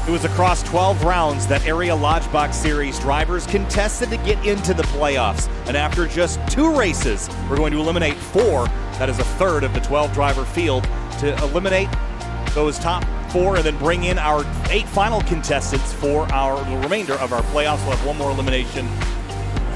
It was across 12 rounds that Area Lodgebox Series drivers contested to get into the playoffs. And after just 2 races, we're going to eliminate 4. That is a third of the 12-driver field to eliminate those top 4 and then bring in our 8 final contestants for the remainder of our playoffs. We'll have 1 more elimination,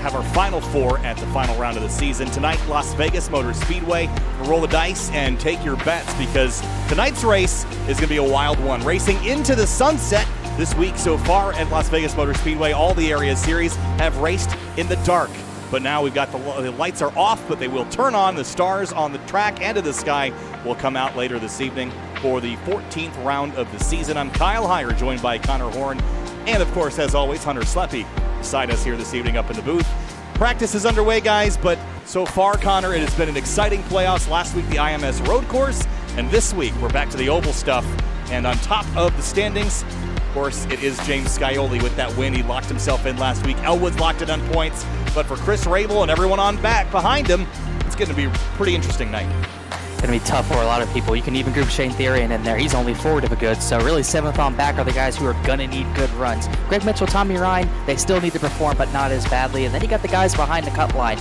have our final 4 at the final round of the season. Tonight, Las Vegas Motor Speedway. We'll roll the dice and take your bets because tonight's race is going to be a wild one. Racing into the sunset this week so far at Las Vegas Motor Speedway. All the area series have raced in the dark. But now we've got the lights are off, but they will turn on. The stars on the track and in the sky will come out later this evening for the 14th round of the season. I'm Kyle Heyer, joined by Connor Horn, and of course, as always, Hunter Sleppy beside us here this evening up in the booth. Practice is underway, guys, but so far, Connor, it has been an exciting playoffs. Last week, the IMS road course, and this week, we're back to the oval stuff. And on top of the standings, of course, it is James Scioli with that win. He locked himself in last week. Elwood's locked in on points, but for Chris Rabel and everyone on back behind him, it's going to be a pretty interesting night. It's going to be tough for a lot of people. You can even group Shane Therian in there. He's only forward of a good. So really 7th on back are the guys who are going to need good runs. Greg Mitchell, Tommy Ryan, they still need to perform, but not as badly. And then you got the guys behind the cut line.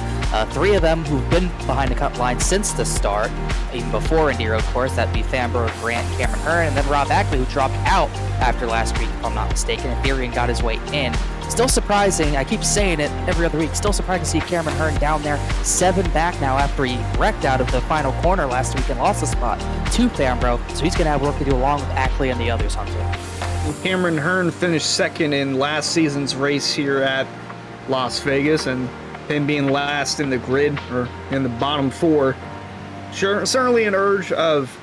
3 of them who've been behind the cut line since the start, even before Indy Road Course. That'd be Fambro, Grant, Cameron Hearn, and then Rob Ackley, who dropped out after last week, if I'm not mistaken. And Therian got his way in. Still surprising, I keep saying it every other week, still surprising to see Cameron Hearn down there, 7 back now after he wrecked out of the final corner last week and lost a spot to Fambro. So he's going to have work to do along with Ackley and the others, Hunter. Cameron Hearn finished 2nd in last season's race here at Las Vegas, and him being last in the grid, or in the bottom 4. Certainly an urge of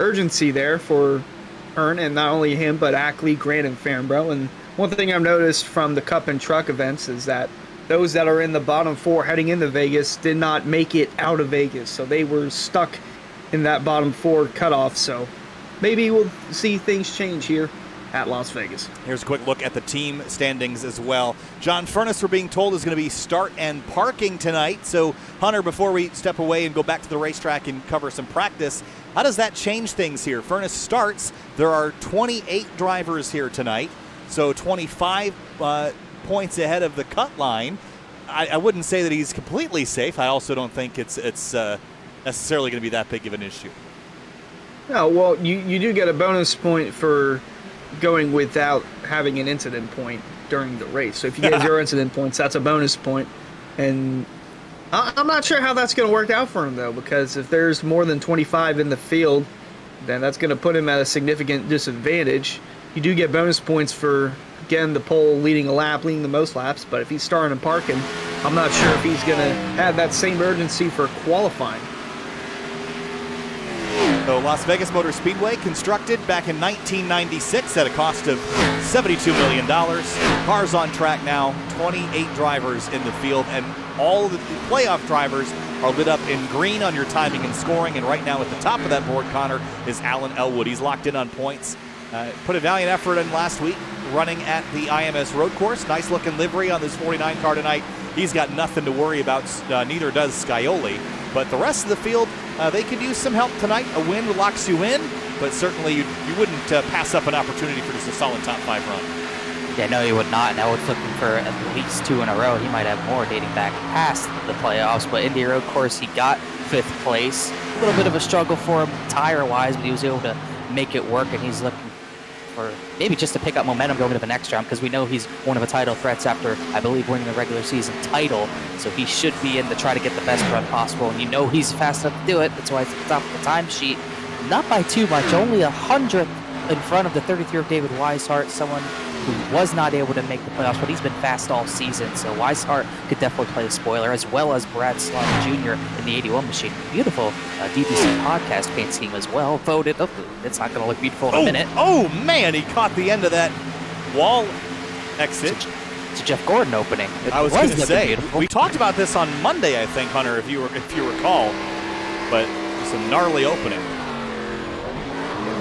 urgency there for Hearn, and not only him, but Ackley, Grant, and Fambro. And one thing I've noticed from the Cup and Truck events is that those that are in the bottom 4 heading into Vegas did not make it out of Vegas. So they were stuck in that bottom 4 cutoff. So maybe we'll see things change here at Las Vegas. Here's a quick look at the team standings as well. John Furness, we're being told, is going to be start and parking tonight. So, Hunter, before we step away and go back to the racetrack and cover some practice, how does that change things here? Furness starts. There are 28 drivers here tonight. So 25 points ahead of the cut line. I wouldn't say that he's completely safe. I also don't think it's necessarily going to be that big of an issue. No, well, you do get a bonus point for going without having an incident point during the race. So if you get 0 incident points, that's a bonus point. And I'm not sure how that's going to work out for him, though, because if there's more than 25 in the field, then that's going to put him at a significant disadvantage. You do get bonus points for getting the pole, leading a lap, leading the most laps, but if he's starting and parking, I'm not sure if he's going to have that same urgency for qualifying. So Las Vegas Motor Speedway, constructed back in 1996 at a cost of $72 million. Cars on track now, 28 drivers in the field, and all of the playoff drivers are lit up in green on your timing and scoring, and right now at the top of that board, Connor, is Alan Elwood. He's locked in on points. Put a valiant effort in last week running at the IMS road course. Nice looking livery on this 49 car tonight. He's got nothing to worry about, neither does Scioli. But the rest of the field, they could use some help tonight. A win locks you in, but certainly you wouldn't pass up an opportunity for just a solid top 5 run. Yeah, no, he would not. Now it's looking for at least 2 in a row. He might have more dating back past the playoffs, but Indy Road Course, he got 5th place. A little bit of a struggle for him tire-wise, but he was able to make it work, and he's looking for maybe just to pick up momentum going into the next round, because we know he's one of the title threats after, I believe, winning the regular season title. So he should be in to try to get the best run possible, and you know he's fast enough to do it. That's why it's at the top of the time sheet. Not by too much, only 100th in front of the 33 of David Weishart, someone who was not able to make the playoffs, but he's been fast all season. So Weishart could definitely play a spoiler, as well as Brad Sloan Jr. in the 81 machine. Beautiful DPC podcast paint scheme as well. Voted. Oh, it's not going to look beautiful in a minute. Oh, man, he caught the end of that wall exit. It's a Jeff Gordon opening. I was going to say, beautiful. We talked about this on Monday, I think, Hunter, if you recall, but it's a gnarly opening.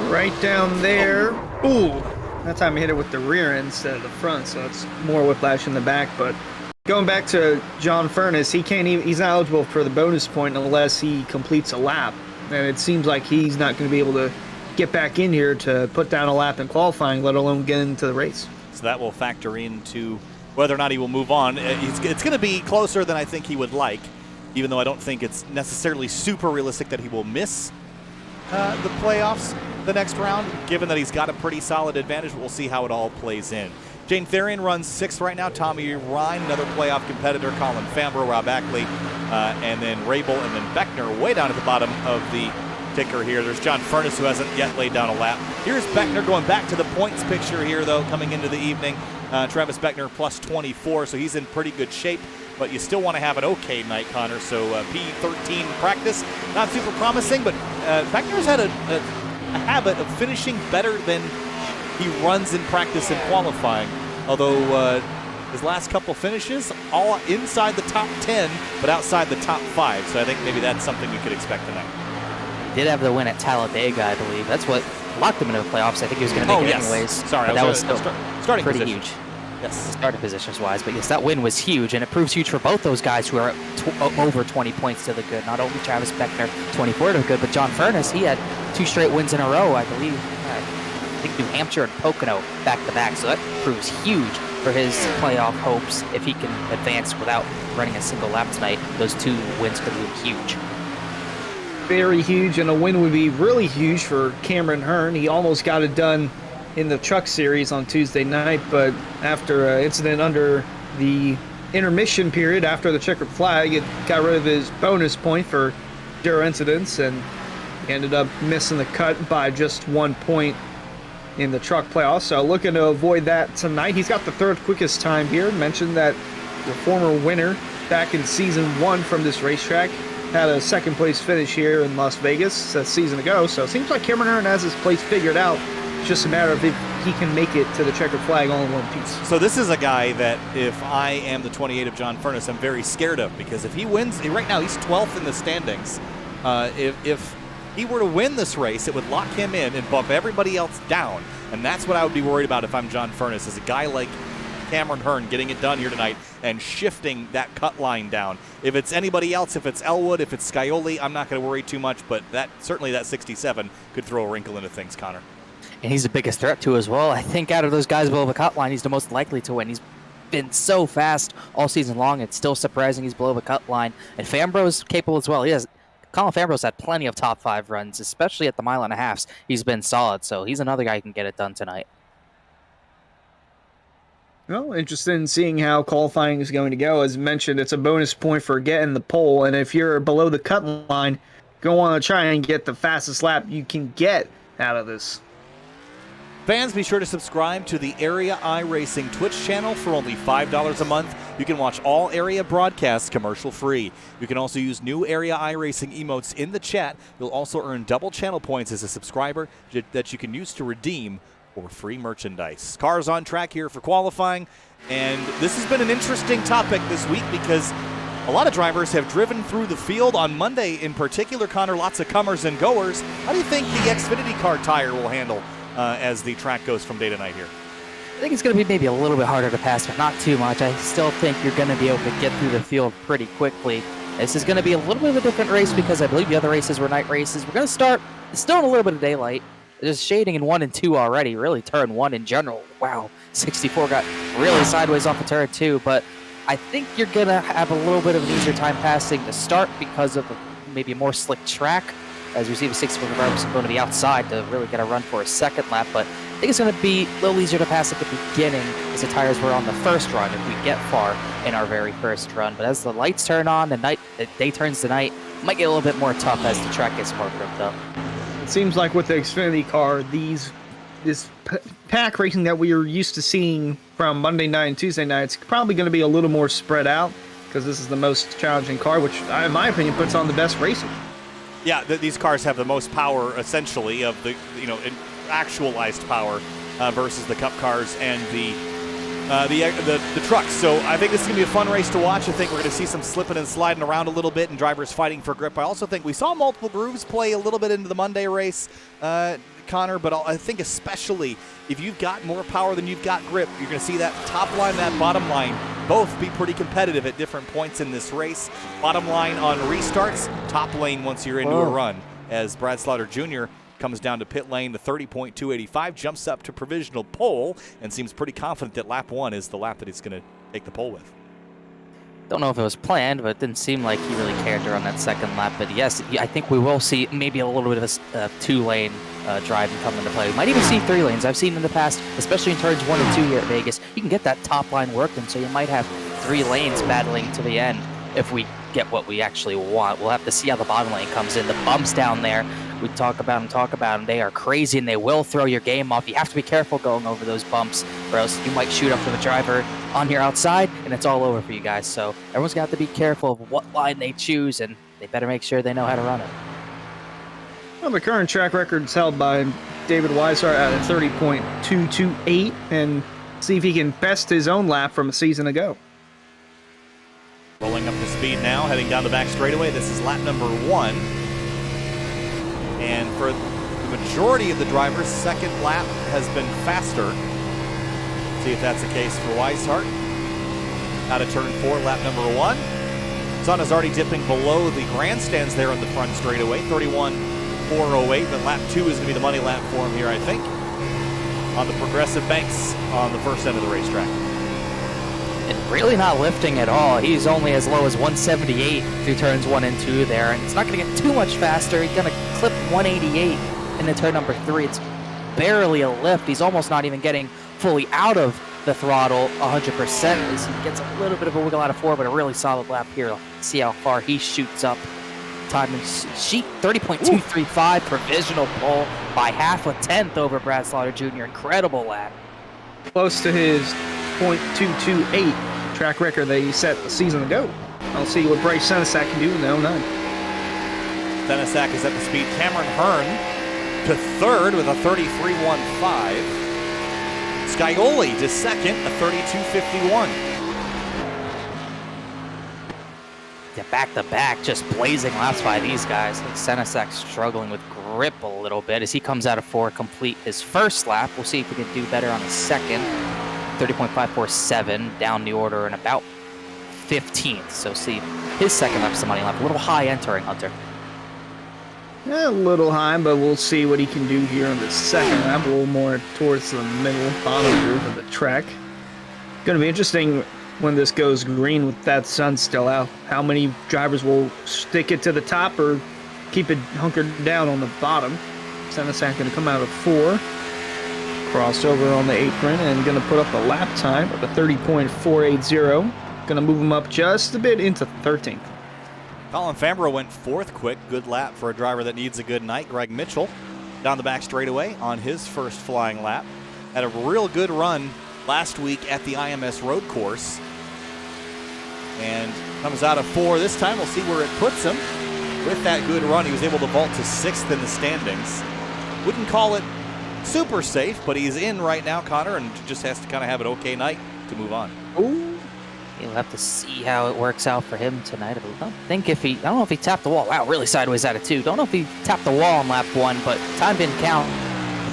Right down there. Ooh. That time he hit it with the rear end instead of the front, so it's more whiplash in the back. But going back to John Furness, he's not eligible for the bonus point unless he completes a lap. And it seems like he's not going to be able to get back in here to put down a lap in qualifying, let alone get into the race. So that will factor into whether or not he will move on. It's going to be closer than I think he would like, even though I don't think it's necessarily super realistic that he will miss the playoffs the next round, given that he's got a pretty solid advantage. We'll see how it all plays in. Jane Therian runs 6th right now. Tommy Ryan, another playoff competitor. Colin Fambro, Rob Ackley, and then Rabel, and then Beckner way down at the bottom of the ticker here. There's John Furness, who hasn't yet laid down a lap. Here's Beckner going back to the points picture here, though, coming into the evening. Travis Beckner plus 24, so he's in pretty good shape. But you still want to have an okay night, Connor. So P13 practice, not super promising, but Beckner's had a habit of finishing better than he runs in practice and qualifying. Although his last couple finishes, all inside the top 10, but outside the top 5. So I think maybe that's something we could expect tonight. He did have the win at Talladega, I believe. That's what locked him into the playoffs. I think he was going to make it anyways. Sorry, that was still starting pretty position. huge. Yes. Starting positions wise, but yes, that win was huge, and it proves huge for both those guys who are over 20 points to the good. Not only Travis Beckner, 24 to the good, but John Furness, he had 2 straight wins in a row, I believe. I think New Hampshire and Pocono back to back, so that proves huge for his playoff hopes. If he can advance without running a single lap tonight, those 2 wins could be huge. Very huge, and a win would be really huge for Cameron Hearn. He almost got it done in the truck series on Tuesday night, but after an incident under the intermission period after the checkered flag, it got rid of his bonus point for 0 incidents, and he ended up missing the cut by just 1 point in the truck playoffs. So looking to avoid that tonight. He's got the 3rd quickest time here. Mentioned that the former winner back in season 1 from this racetrack had a 2nd place finish here in Las Vegas a season ago. So it seems like Cameron Hearn has his place figured out. Just a matter of if he can make it to the checkered flag all in one piece. So this is a guy that if I am the 28 of John Furness, I'm very scared of, because if he wins, right now he's 12th in the standings. If he were to win this race, it would lock him in and bump everybody else down. And that's what I would be worried about if I'm John Furness, is a guy like Cameron Hearn getting it done here tonight and shifting that cut line down. If it's anybody else, if it's Elwood, if it's Scioli, I'm not going to worry too much, but certainly that 67 could throw a wrinkle into things, Connor. And he's the biggest threat to as well. I think out of those guys below the cut line, he's the most likely to win. He's been so fast all season long. It's still surprising he's below the cut line. And Fambro's capable as well. Colin Fambro's had plenty of top 5 runs, especially at the 1.5 miles. He's been solid, so he's another guy who can get it done tonight. Well, interested in seeing how qualifying is going to go. As mentioned, it's a bonus point for getting the pole, and if you're below the cut line, go on to try and get the fastest lap you can get out of this. Fans, be sure to subscribe to the Area iRacing Twitch channel for only $5 a month. You can watch all area broadcasts commercial-free. You can also use new Area iRacing emotes in the chat. You'll also earn double channel points as a subscriber that you can use to redeem for free merchandise. Cars on track here for qualifying, and this has been an interesting topic this week because a lot of drivers have driven through the field on Monday in particular, Connor, lots of comers and goers. How do you think the Xfinity car tire will handle as the track goes from day to night here? I think it's going to be maybe a little bit harder to pass, but not too much. I still think you're going to be able to get through the field pretty quickly. This is going to be a little bit of a different race because I believe the other races were night races. We're going to start still in a little bit of daylight. There's shading in 1 and 2 already, really turn 1 in general. Wow, 64 got really sideways off of turn 2, but I think you're going to have a little bit of an easier time passing the start because of maybe a more slick track. As you see, the 64 drivers are going to be outside to really get a run for a second lap, but I think it's going to be a little easier to pass at the beginning as the tires were on the first run if we get far in our very first run. But as the lights turn on, the day turns to night, it might get a little bit more tough as the track gets more gripped up. It seems like with the Xfinity car, this pack racing that we are used to seeing from Monday night and Tuesday night, it's probably going to be a little more spread out because this is the most challenging car, which, in my opinion, puts on the best racing. Yeah, these cars have the most power, essentially, of the actualized power versus the Cup cars and the trucks. So I think this is going to be a fun race to watch. I think we're going to see some slipping and sliding around a little bit and drivers fighting for grip. I also think we saw multiple grooves play a little bit into the Monday race. Connor, but I think especially if you've got more power than you've got grip, you're going to see that top line, that bottom line, both be pretty competitive at different points in this race. Bottom line on restarts, top lane once you're into a run, as Brad Slaughter Jr. comes down to pit lane to 30.285, jumps up to provisional pole, and seems pretty confident that lap 1 is the lap that he's going to take the pole with. Don't know if it was planned, but it didn't seem like he really cared during that second lap. But yes, I think we will see maybe a little bit of a 2-lane driving come into play. We might even see 3 lanes. I've seen in the past, especially in turns 1 and 2 here at Vegas, you can get that top line working, so you might have 3 lanes battling to the end if we get what we actually want. We'll have to see how the bottom lane comes in. The bumps down there, we talk about them. They are crazy, and they will throw your game off. You have to be careful going over those bumps, or else you might shoot up to the driver on your outside, and it's all over for you guys. So everyone's got to be careful of what line they choose, and they better make sure they know how to run it. Well, the current track record is held by David Weishart at a 30.228, and see if he can best his own lap from a season ago. Rolling up to speed now, heading down the back straightaway. This is lap number 1. And for the majority of the drivers, second lap has been faster. See if that's the case for Weishart. Out of turn 4, lap number 1. Sun is already dipping below the grandstands there on the front straightaway, 31.408, but lap 2 is going to be the money lap for him here, I think, on the progressive banks on the first end of the racetrack. And really not lifting at all. He's only as low as 178 through turns 1 and 2 there, and it's not going to get too much faster. He's going to clip 188 into turn number 3. It's barely a lift. He's almost not even getting fully out of the throttle 100% as he gets a little bit of a wiggle out of 4, but a really solid lap here. See how far he shoots up. Time and sheet 30.235, provisional pole by half a tenth over Brad Slaughter Jr. Incredible lap. Close to his .228 track record that he set a season ago. I'll see what Bryce Senesac can do in the 09. Senesac is at the speed. Cameron Hearn to third with a 33.15. Scioli to second, a 32.51. Yeah, back-to-back, just blazing laps by these guys. Senesac struggling with grip a little bit as he comes out of 4, complete his first lap. We'll see if he can do better on his second. 30.547, down the order and about 15th. So see his second lap's the money lap. A little high entering, Hunter. A little high, but we'll see what he can do here on the second lap. A little more towards the middle, bottom groove of the track. Going to be interesting when this goes green with that sun still out. How many drivers will stick it to the top or keep it hunkered down on the bottom? Senesac going to come out of 4. Crossover on the apron and going to put up a lap time of a 30.480. Going to move him up just a bit into 13th. Colin Fambrough went 4th quick. Good lap for a driver that needs a good night. Greg Mitchell down the back straightaway on his first flying lap. Had a real good run last week at the IMS road course. And comes out of 4 this time. We'll see where it puts him. With that good run, he was able to vault to 6th in the standings. Wouldn't call it super safe, but he's in right now, Connor, and just has to kind of have an okay night to move on. Ooh. You'll have to see how it works out for him tonight. I don't know if he tapped the wall. Wow, really sideways out of 2. Don't know if he tapped the wall on lap 1, but time didn't count.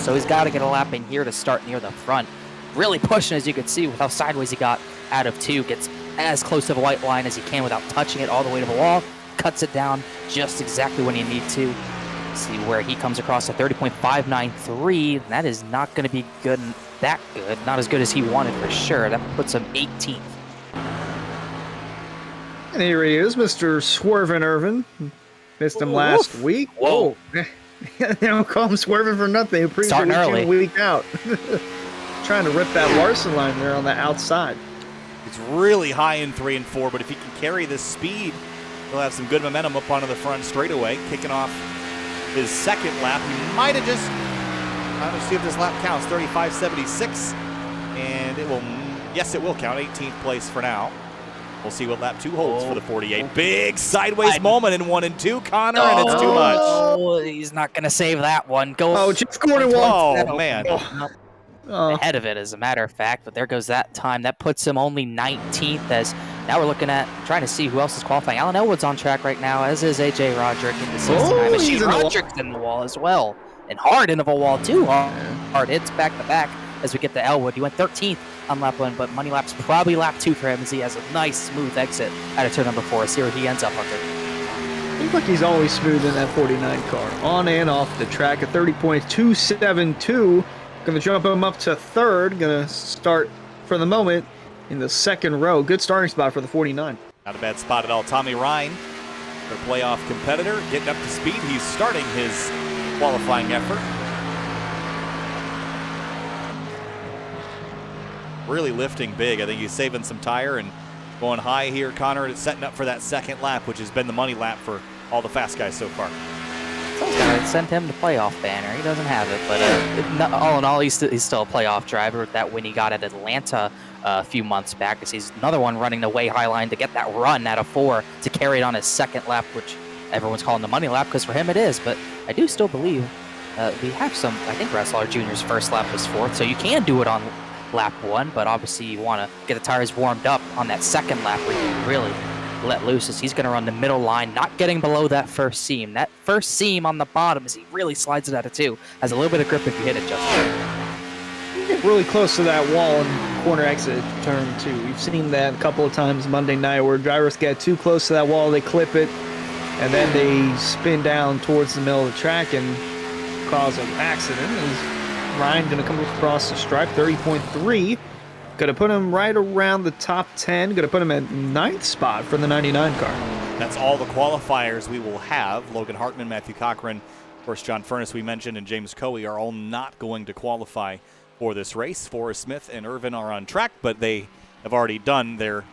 So he's got to get a lap in here to start near the front. Really pushing, as you can see, with how sideways he got out of 2. Gets as close to the white line as he can without touching it all the way to the wall. Cuts it down just exactly when you need to. See where he comes across a 30.593. That is not going to be good. That good. Not as good as he wanted for sure. That puts him 18th. And here he is, Mr. Swervin' Irvin. Missed him last week. Whoa. They don't call him Swervin' for nothing. Starting early. Week out. Trying to rip that Larson line there on the outside. It's really high in 3 and 4, but if he can carry this speed, he'll have some good momentum up onto the front straightaway. Kicking off his second lap. He might have just, let's see if this lap counts, 35.76. And it will, yes, it will count. 18th place for now. We'll see what lap 2 holds for the 48. Big sideways moment in 1 and 2, Connor, and it's too much. Oh, he's not going to save that one. Jeff Gordon won. Oh, man. Ahead of it, as a matter of fact, but there goes that time. That puts him only 19th, as now we're looking at trying to see who else is qualifying. Alan Elwood's on track right now, as is AJ Roderick in the 69. But Roderick's in the wall as well and hard into the wall too. Hard hits back to back as we get to Elwood. He went 13th on lap 1, but money lap's probably lap 2 for him as he has a nice smooth exit out of turn number 4. See where he ends up, Hunter. Seems like he's always smooth in that 49 car, on and off the track at 30.272. Going to jump him up to third. Going to start for the moment in the second row. Good starting spot for the 49. Not a bad spot at all. Tommy Ryan, the playoff competitor, getting up to speed. He's starting his qualifying effort. Really lifting big. I think he's saving some tire and going high here. Connor is setting up for that second lap, which has been the money lap for all the fast guys so far. Someone's gonna send him the playoff banner. He doesn't have it, but all in all, he's still a playoff driver. That win he got at Atlanta a few months back, because he's another one running the way high line to get that run out of 4 to carry it on his second lap, which everyone's calling the money lap because for him it is. But I do still believe we have some. I think Wrestler Jr.'s first lap was 4th, so you can do it on lap 1, but obviously you want to get the tires warmed up on that second lap where you really let loose, as he's going to run the middle line, not getting below that first seam. That first seam on the bottom, as he really slides it out of 2, has a little bit of grip if you hit it just right. You get really close to that wall in corner exit turn 2. We've seen that a couple of times Monday night where drivers get too close to that wall, they clip it, and then they spin down towards the middle of the track and cause an accident. Ryan going to come across the stripe, 30.3. Going to put him right around the top 10. Going to put him at 9th spot for the 99 car. That's all the qualifiers we will have. Logan Hartman, Matthew Cochran, of course, John Furness we mentioned, and James Coey are all not going to qualify for this race. Forrest Smith and Irvin are on track, but they have already done their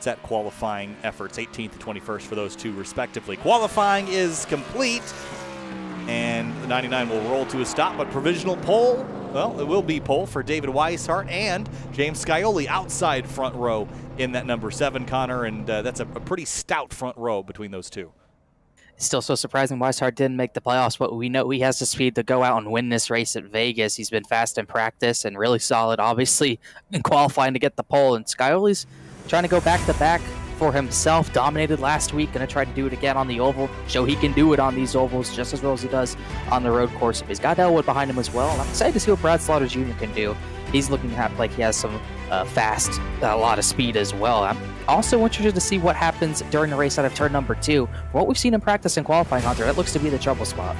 set qualifying efforts, 18th and 21st for those two respectively. Qualifying is complete, and the 99 will roll to a stop, but provisional pole, well, it will be pole for David Weishart and James Scioli outside front row in that number 7, Connor, and that's a pretty stout front row between those two. It's still so surprising Weishart didn't make the playoffs, but we know he has the speed to go out and win this race at Vegas. He's been fast in practice and really solid, obviously, in qualifying to get the pole, and Scioli's trying to go back-to-back for himself. Dominated last week, going to try to do it again on the oval, show he can do it on these ovals just as well as he does on the road course. He's got Elwood behind him as well, and I'm excited to see what Brad Slaughter Jr. can do. He's looking like he has some fast, a lot of speed as well. I'm also interested to see what happens during the race out of turn number 2. From what we've seen in practice and qualifying, Hunter, that looks to be the trouble spot.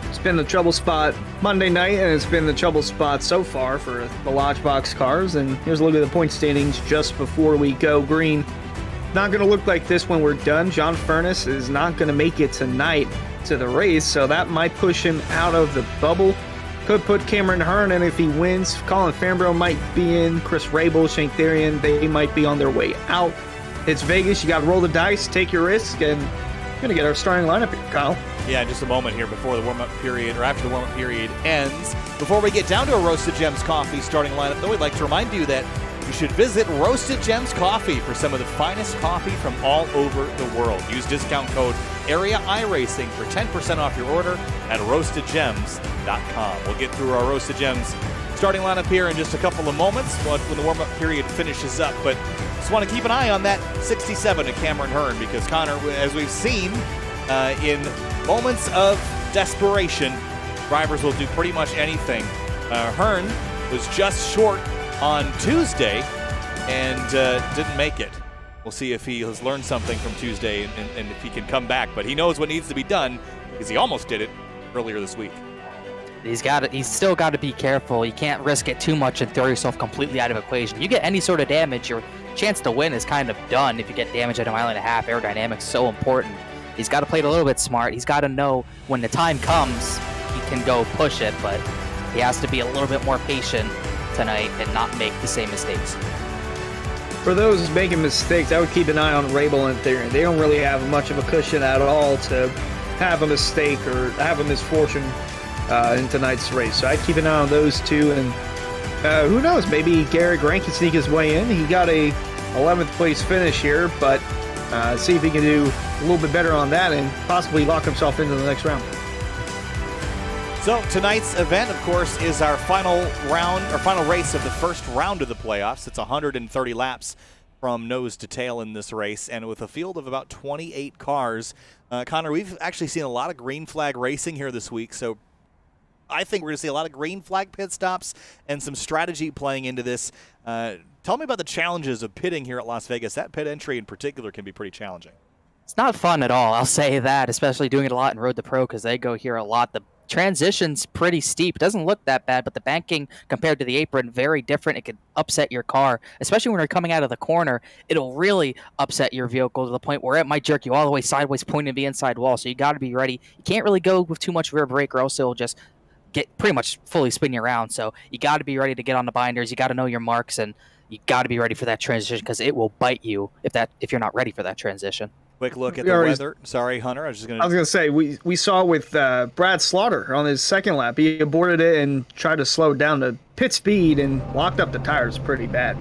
It's been the trouble spot Monday night, and it's been the trouble spot so far for the Lodgebox cars. And here's a look at the point standings just before we go green. Not going to look like this when we're done. John Furness is not going to make it tonight to the race, so that might push him out of the bubble. Could put Cameron Hearn in if he wins. Colin Fambro might be in. Chris Rabel, Shane Therian, they might be on their way out. It's Vegas. You got to roll the dice, take your risk, and we're going to get our starting lineup here, Kyle. Yeah, just a moment here before the warm-up period, or after the warm-up period ends. Before we get down to a Roasted Gems Coffee starting lineup, though, we'd like to remind you that you should visit Roasted Gems Coffee for some of the finest coffee from all over the world. Use discount code AREA iRacing for 10% off your order at roastedgems.com. We'll get through our Roasted Gems starting lineup here in just a couple of moments when the warm-up period finishes up. But just want to keep an eye on that 67 of Cameron Hearn, because Connor, as we've seen in moments of desperation, drivers will do pretty much anything. Hearn was just short on Tuesday and didn't make it. We'll see if he has learned something from Tuesday and if he can come back. But he knows what needs to be done, because he almost did it earlier this week. He's still got to be careful. You can't risk it too much and throw yourself completely out of equation. You get any sort of damage, your chance to win is kind of done. If you get damage at a mile and a half, aerodynamics so important. He's got to play it a little bit smart. He's got to know when the time comes, he can go push it, but he has to be a little bit more patient tonight and not make the same mistakes. For those making mistakes, I would keep an eye on Rabel and Therian. They don't really have much of a cushion at all to have a mistake or have a misfortune in tonight's race. So I'd keep an eye on those two, and who knows, maybe Garrett Grant can sneak his way in. He got a 11th place finish here, but see if he can do a little bit better on that and possibly lock himself into the next round. So tonight's event, of course, is our final round, or final race of the first round of the playoffs. It's 130 laps from nose to tail in this race, and with a field of about 28 cars. Connor, we've actually seen a lot of green flag racing here this week, so I think we're going to see a lot of green flag pit stops and some strategy playing into this. Tell me about the challenges of pitting here at Las Vegas. That pit entry in particular can be pretty challenging. It's not fun at all, I'll say that, especially doing it a lot in Road to Pro because they go here a lot. The transition's pretty steep. It doesn't look that bad, but the banking compared to the apron, very different. It could upset your car, especially when you're coming out of the corner. It'll really upset your vehicle to the point where it might jerk you all the way sideways, pointing to the inside wall. So you got to be ready. You can't really go with too much rear brake or else it'll just get pretty much fully spin you around. So you got to be ready to get on the binders. You got to know your marks, and you got to be ready for that transition because it will bite you if you're not ready for that transition. Quick look at the weather. Sorry, Hunter. I was going to say, we saw with Brad Slaughter on his second lap. He aborted it and tried to slow down to pit speed and locked up the tires pretty bad.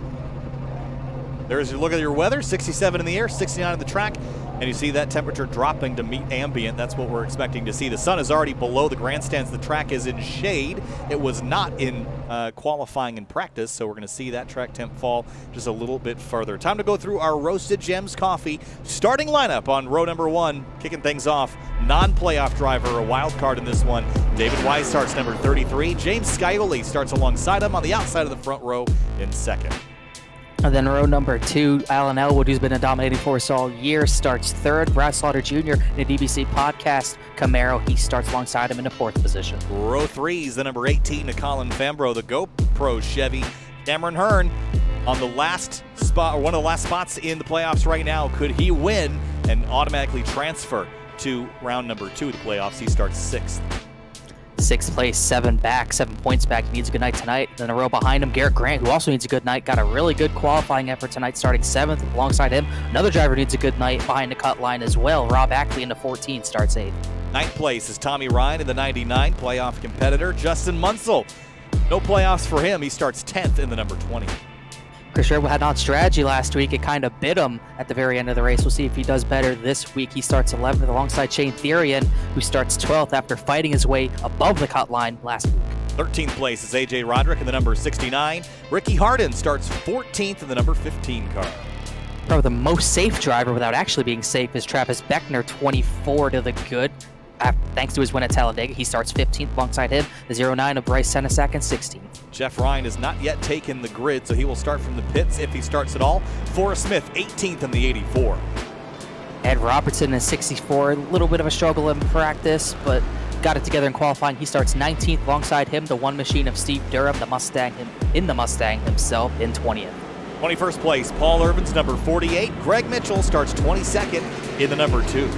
There's your look at your weather. 67 in the air, 69 on the track. And you see that temperature dropping to meet ambient. That's what we're expecting to see. The sun is already below the grandstands. The track is in shade. It was not in qualifying in practice, so we're going to see that track temp fall just a little bit further. Time to go through our Roasted Gems coffee starting lineup on row number 1. Kicking things off, non-playoff driver, a wild card in this one. David Wise starts number 33. James Scioli starts alongside him on the outside of the front row in second. And then row number 2, Alan Elwood, who's been a dominating force all year, starts third. Brad Slaughter Jr. in a DBC podcast Camaro, he starts alongside him in the 4th position. Row 3 is the number 18 to Colin Fambro, the GoPro Chevy. Cameron Hearn on the last spot, or one of the last spots in the playoffs right now. Could he win and automatically transfer to round number 2 of the playoffs? He starts 6th. 6th place, 7 points back. He needs a good night tonight. Then a row behind him, Garrett Grant, who also needs a good night. Got a really good qualifying effort tonight, starting 7th. Alongside him, another driver needs a good night behind the cut line as well. Rob Ackley in the 14 starts 8th. 9th place is Tommy Ryan in the 99, playoff competitor. Justin Munsell, no playoffs for him. He starts 10th in the number 20. Chris Sherwood had on strategy last week. It kind of bit him at the very end of the race. We'll see if he does better this week. He starts 11th alongside Shane Therian, who starts 12th after fighting his way above the cut line last week. 13th place is A.J. Roderick in the number 69. Ricky Harden starts 14th in the number 15 car. Probably the most safe driver without actually being safe is Travis Beckner, 24 to the good. Thanks to his win at Talladega, he starts 15th alongside him. The 09 of Bryce Senesac in 16th. Jeff Ryan has not yet taken the grid, so he will start from the pits if he starts at all. Forrest Smith, 18th in the 84. Ed Robertson in 64, a little bit of a struggle in practice, but got it together in qualifying. He starts 19th alongside him. The one machine of Steve Durham, the Mustang himself in 20th. 21st place, Paul Irvin's number 48. Greg Mitchell starts 22nd in the number 2.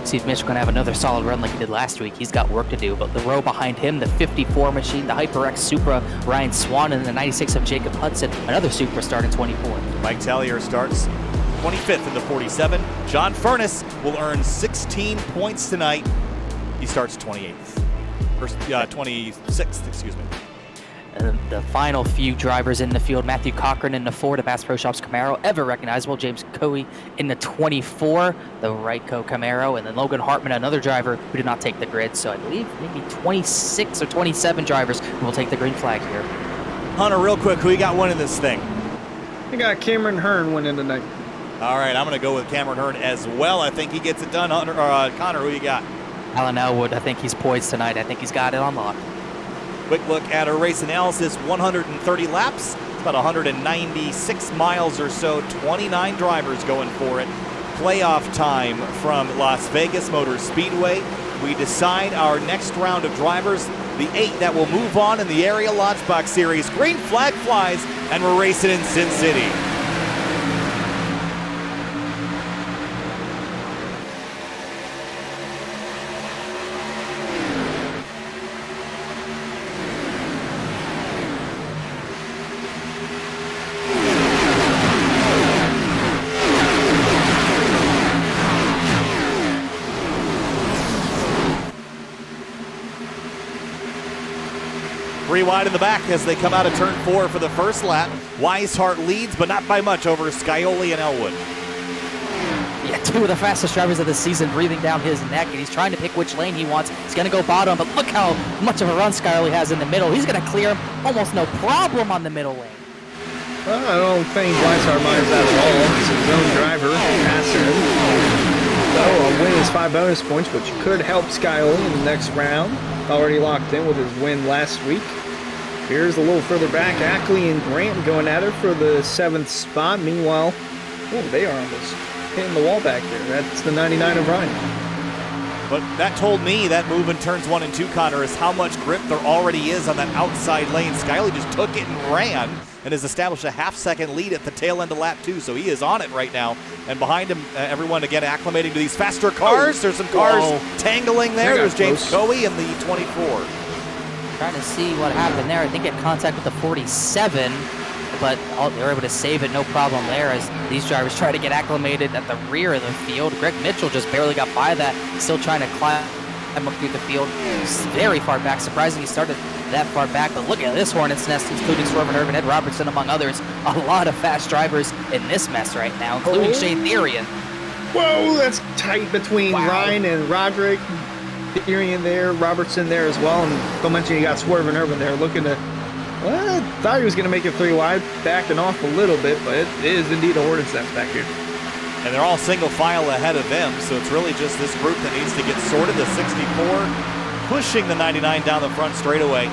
Steve Mitchell going to have another solid run like he did last week. He's got work to do, but the row behind him, the 54 machine, the HyperX Supra, Ryan Swan, and the 96 of Jacob Hudson, another Supra starting 24th. Mike Tellier starts 25th in the 47. John Furness will earn 16 points tonight. He starts 28th. 26th, excuse me. And the final few drivers in the field, Matthew Cochran in the 4, the Bass Pro Shops Camaro, ever recognizable. James Coey in the 24, the Ryco Camaro, and then Logan Hartman, another driver who did not take the grid. So I believe maybe 26 or 27 drivers who will take the green flag here. Hunter, real quick, who you got winning this thing? I got Cameron Hearn winning tonight. All right, I'm going to go with Cameron Hearn as well. I think he gets it done. Hunter, Connor, who you got? Alan Elwood, I think he's poised tonight. I think he's got it on lock. Quick look at our race analysis, 130 laps. It's about 196 miles or so, 29 drivers going for it. Playoff time from Las Vegas Motor Speedway. We decide our next round of drivers, the 8 that will move on in the Area Lodgebox Series. Green flag flies, and we're racing in Sin City. Three wide in the back as they come out of turn 4 for the first lap. Weishart leads, but not by much over Scioli and Elwood. Yeah, 2 of the fastest drivers of the season breathing down his neck, and he's trying to pick which lane he wants. He's going to go bottom, but look how much of a run Scioli has in the middle. He's going to clear him almost no problem on the middle lane. Well, I don't think Weishart minds that at all. He's his own driver. Faster. though. A win is 5 bonus points, which could help Sky in the next round. Already locked in with his win last week. Here's a little further back. Ackley and Grant going at it for the 7th spot. Meanwhile, they are almost hitting the wall back there. That's the 99 of Ryan. But that told me that move in turns 1 and 2, Connor, is how much grip there already is on that outside lane. Skyley just took it and ran and has established a half-second lead at the tail end of lap 2, so he is on it right now. And behind him, everyone again acclimating to these faster cars. There's some cars tangling there. There's James Coey in the 24. Trying to see what happened there. I think had contact with the 47, but they were able to save it, no problem there, as these drivers try to get acclimated at the rear of the field. Greg Mitchell just barely got by that, still trying to climb up through the field. He's very far back. Surprising he started that far back, but look at this hornet's nest, including Swerve and Irvin, Ed Robertson, among others. A lot of fast drivers in this mess right now, including Shane Therian. Whoa, that's tight between Ryan and Roderick. Therian there, Robertson there as well, and don't mention you got Swerve and Irvin there looking to. Well, I thought he was going to make it 3 wide, backing off a little bit, but it is indeed a hornet's nest back here. And they're all single file ahead of them, so it's really just this group that needs to get sorted. The 64 pushing the 99 down the front straightaway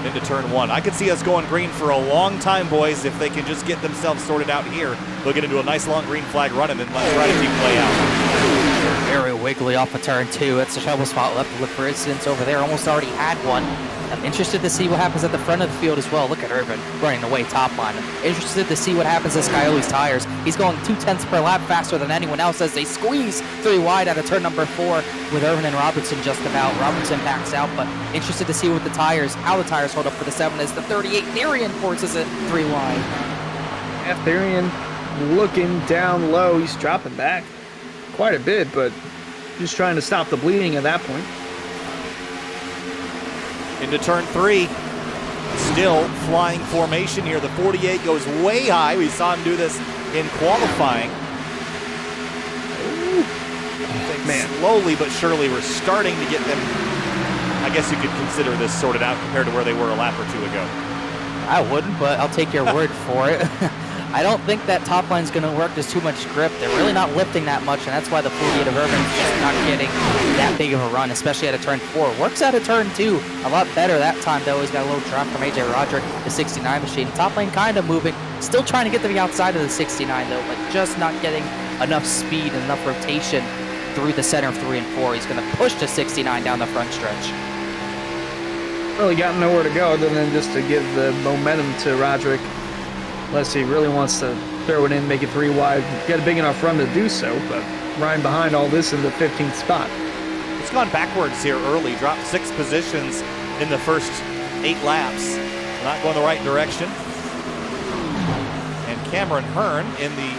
into turn 1. I could see us going green for a long time, boys, if they can just get themselves sorted out here. They'll get into a nice long green flag run and then let strategy play out. Very wiggly off of turn 2. That's the trouble spot. Left to look for incidents over there. Almost already had one. I'm interested to see what happens at the front of the field as well. Look at Irvin running away top line. I'm interested to see what happens to Skyoli's tires. He's going 0.2 per lap faster than anyone else as they squeeze 3 wide out of turn number 4 with Irvin and Robertson just about. Robertson backs out, but interested to see what the tires, how the tires hold up for the 7 as the 38 Therian forces it 3 wide. Yeah, Therian looking down low. He's dropping back quite a bit, but just trying to stop the bleeding at that point. Into turn 3, still flying formation here. The 48 goes way high. We saw him do this in qualifying. Man, slowly but surely we're starting to get them. I guess you could consider this sorted out compared to where they were a lap or 2 ago. I wouldn't, but I'll take your word for it. I don't think that top line's going to work. There's too much grip. They're really not lifting that much, and that's why the 48 of Irvin's just not getting that big of a run, especially out of turn 4. Works out of turn 2 a lot better that time, though. He's got a little drop from AJ Roderick, the 69 machine. Top lane kind of moving. Still trying to get to the outside of the 69, though, but just not getting enough speed and enough rotation through the center of 3 and 4. He's going to push the 69 down the front stretch. Really got nowhere to go other than just to give the momentum to Roderick. Unless he really wants to throw it in, make it 3 wide, get a big enough run to do so, but Ryan behind all this in the 15th spot. It's gone backwards here early, dropped 6 positions in the first 8 laps. Not going the right direction. And Cameron Hearn in the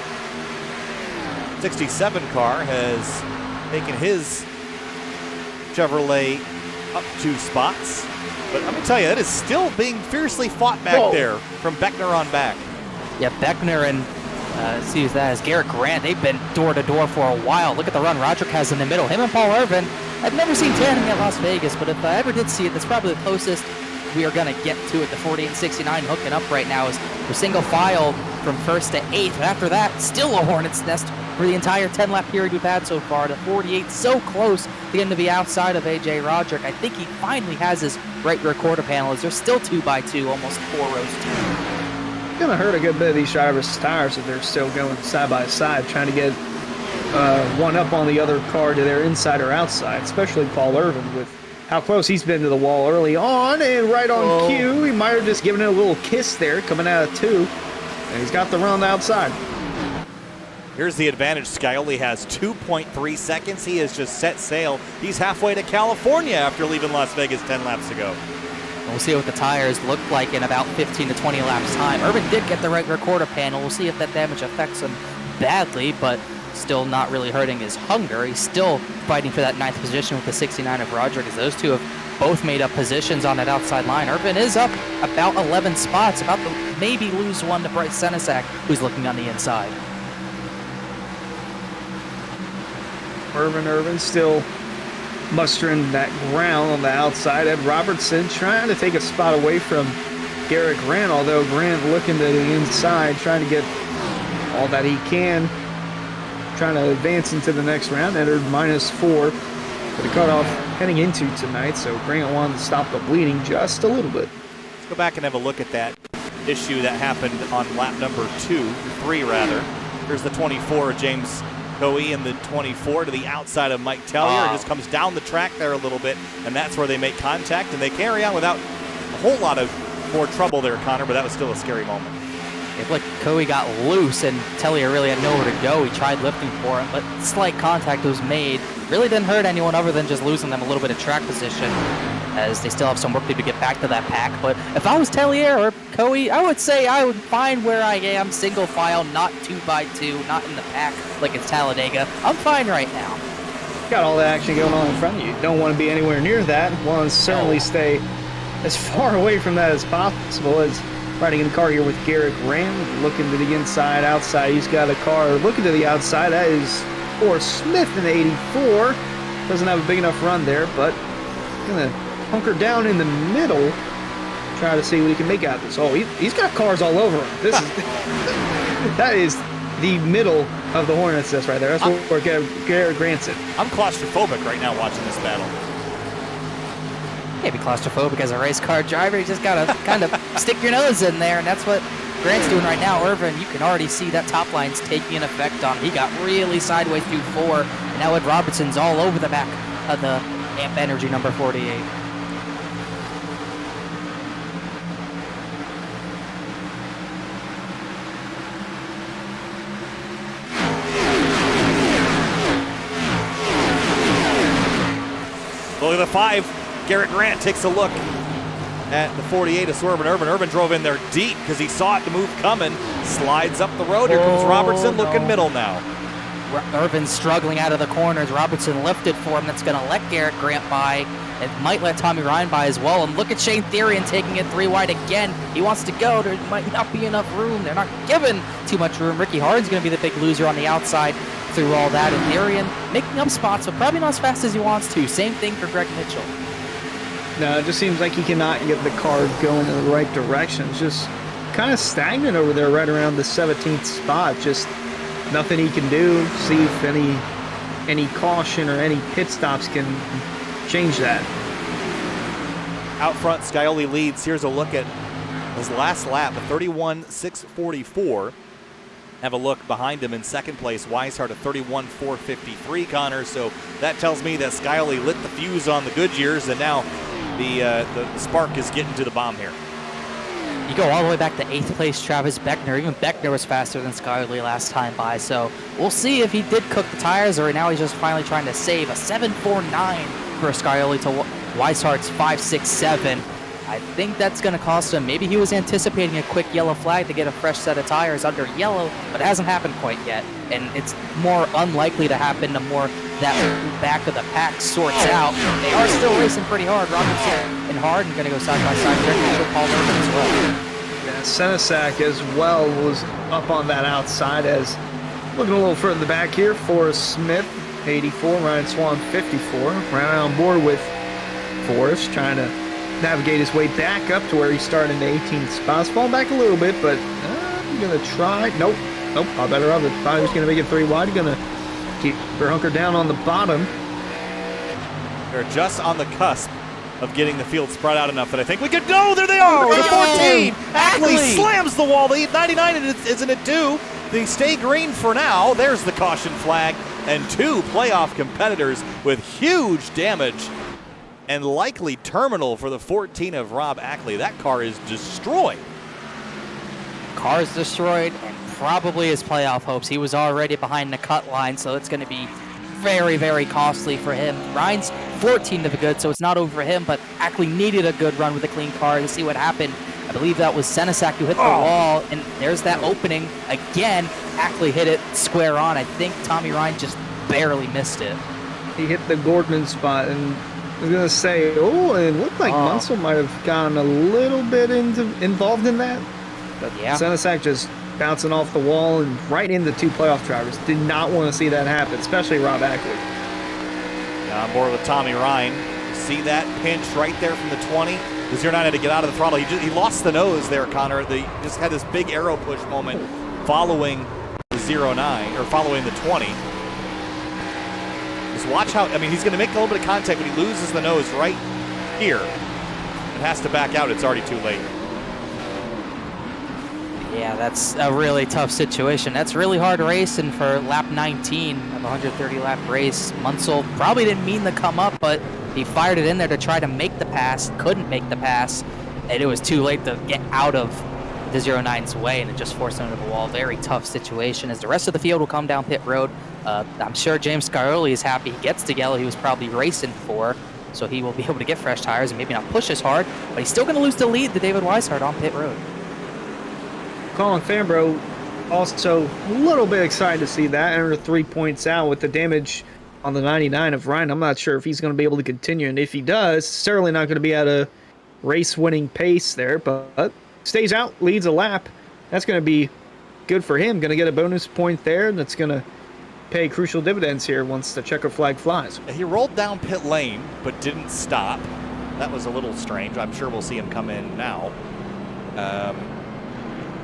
67 car has taken his Chevrolet up 2 spots. But I'm going to tell you, that is still being fiercely fought back there from Beckner on back. Yeah, Beckner and see who's that is Garrett Grant. They've been door to door for a while. Look at the run Roderick has in the middle. Him and Paul Irvin. I've never seen tandem at Las Vegas, but if I ever did see it, that's probably the closest we are going to get to it. The 48 and 69 hooking up right now is we're single file from 1st to 8th. But after that, still a hornet's nest for the entire 10-lap period we've had so far. The 48 so close to getting to the outside of AJ Roderick. I think he finally has his right rear quarter panel as they're still 2x2, almost 4 rows deep. Gonna hurt a good bit of these drivers' tires if they're still going side by side, trying to get one up on the other car to their inside or outside, especially Paul Irvin with how close he's been to the wall early on and right on cue. He might have just given it a little kiss there coming out of 2, and he's got the run on the outside. Here's the advantage. Scioli has 2.3 seconds. He has just set sail. He's halfway to California after leaving Las Vegas 10 laps ago. We'll see what the tires look like in about 15 to 20 laps time. Irvin did get the right rear quarter panel. We'll see if that damage affects him badly, but still not really hurting his hunger. He's still fighting for that 9th position with the 69 of Roderick, as those two have both made up positions on that outside line. Irvin is up about 11 spots, about to maybe lose one to Bryce Senesac, who's looking on the inside. Irvin still mustering that ground on the outside. Ed Robertson trying to take a spot away from Garrett Grant, although Grant looking to the inside, trying to get all that he can. trying to advance into the next round. Entered -4 for the cutoff heading into tonight, so Grant wanted to stop the bleeding just a little bit. Let's go back and have a look at that issue that happened on lap number 3 rather. Here's the 24 of James Coe and the 24 to the outside of Mike Tellier. It just comes down the track there a little bit, and that's where they make contact, and they carry on without a whole lot of more trouble there, Connor, but that was still a scary moment. It looked like Coe got loose and Tellier really had nowhere to go. He tried lifting for him, but slight contact was made. Really didn't hurt anyone other than just losing them a little bit of track position, as they still have some work to do to get back to that pack. But if I was Tellier or Coe, I would say I would find where I am, single file, not 2x2, not in the pack like it's Talladega. I'm fine right now. Got all the action going on in front of you. Don't want to be anywhere near that. Want to certainly stay as far away from that as possible. As riding in the car here with Garrett Graham, looking to the inside, outside. He's got a car looking to the outside. That is Forrest Smith in the 84. Doesn't have a big enough run there, but gonna hunker down in the middle, try to see what he can make out of this. Oh, he's got cars all over him. This is that is the middle of the Hornets nest right there. That's where Garrett Grant's it. I'm claustrophobic right now watching this battle. Maybe claustrophobic as a race car driver. You just gotta kind of stick your nose in there, and that's what Grant's doing right now. Irvin, you can already see that top line's taking an effect on him. He got really sideways through 4, and now Ed Robertson's all over the back of the Amp Energy number 48. Look at the 5. Garrett Grant takes a look at the 48 of Swerve and Irvin. Irvin drove in there deep because he saw it, the move coming. Slides up the road. Here comes Robertson looking middle now. Irvin's struggling out of the corners. Robertson lifted for him. That's going to let Garrett Grant by. It might let Tommy Ryan by as well. And look at Shane Therian taking it 3 wide again. He wants to go. There might not be enough room. They're not given too much room. Ricky Hardin's going to be the big loser on the outside through all that. And Therian making up spots, but probably not as fast as he wants to. Same thing for Greg Mitchell. No, it just seems like he cannot get the car going in the right direction. It's just kind of stagnant over there right around the 17th spot. Just nothing he can do. See if any caution or any pit stops can change that. Out front, Scioli leads. Here's a look at his last lap, a 31.644. Have a look behind him in second place, Weishart, a 31.453, Connor. So that tells me that Scioli lit the fuse on the Goodyears, and now the spark is getting to the bomb here. You go all the way back to 8th place, Travis Beckner. Even Beckner was faster than Scioli last time by, so we'll see if he did cook the tires or now he's just finally trying to save. A 7.49 for Scioli to Weishart's 5.67. I think that's going to cost him. Maybe he was anticipating a quick yellow flag to get a fresh set of tires under yellow, but it hasn't happened quite yet. And it's more unlikely to happen the more that back of the pack sorts out. They are still racing pretty hard. Robertson and Hardin going to go side by side. They're going to show Paul Irvin as well. Yeah, Senesac as well was up on that outside as looking a little further back here. Forrest Smith, 84. Ryan Swan, 54. Right on board with Forrest, trying to navigate his way back up to where he started in the 18th spot. Falling back a little bit, but I'm going to try. Nope. I better of it. Thought he was going to make it 3 wide. Going to keep her hunkered down on the bottom. They're just on the cusp of getting the field spread out enough that I think we could go. There they are. The 14. Ackley slams the wall. The 99 isn't it 2? They stay green for now. There's the caution flag. And 2 playoff competitors with huge damage and likely terminal for the 14 of Rob Ackley. That car is destroyed. Car's destroyed, and probably his playoff hopes. He was already behind the cut line, so it's going to be very, very costly for him. Ryan's 14 to the good, so it's not over him, but Ackley needed a good run with a clean car to see what happened. I believe that was Senesac who hit the wall, and there's that opening. Again, Ackley hit it square on. I think Tommy Ryan just barely missed it. He hit the Gordman spot, and I was going to say, it looked like Munsell might have gotten a little bit involved in that. But yeah. Senesac just bouncing off the wall and right into 2 playoff drivers. Did not want to see that happen, especially Rob Ackley. Yeah, on board with Tommy Ryan. See that pinch right there from the 20? The 09 had to get out of the throttle. He lost the nose there, Connor. He just had this big arrow push moment following the 09 or following the 20. Just watch how, I mean, he's going to make a little bit of contact, but he loses the nose right here and has to back out. It's already too late. Yeah, that's a really tough situation. That's really hard racing for lap 19 of a 130-lap race. Munsell probably didn't mean to come up, but he fired it in there to try to make the pass, couldn't make the pass, and it was too late to get out of the 09's way, and it just forced him into the wall. Very tough situation as the rest of the field will come down pit road. I'm sure James Scaroli is happy he gets to yellow. He was probably racing for, so he will be able to get fresh tires and maybe not push as hard, but he's still going to lose the lead to David Weishart on pit road. Colin Fambro also a little bit excited to see that, under 3 points out with the damage on the 99 of Ryan. I'm not sure if he's going to be able to continue, and if he does, certainly not going to be at a race-winning pace there, but stays out, leads a lap. That's going to be good for him. Going to get a bonus point there, and that's going to pay crucial dividends here once the checker flag flies. He rolled down pit lane, but didn't stop. That was a little strange. I'm sure we'll see him come in now.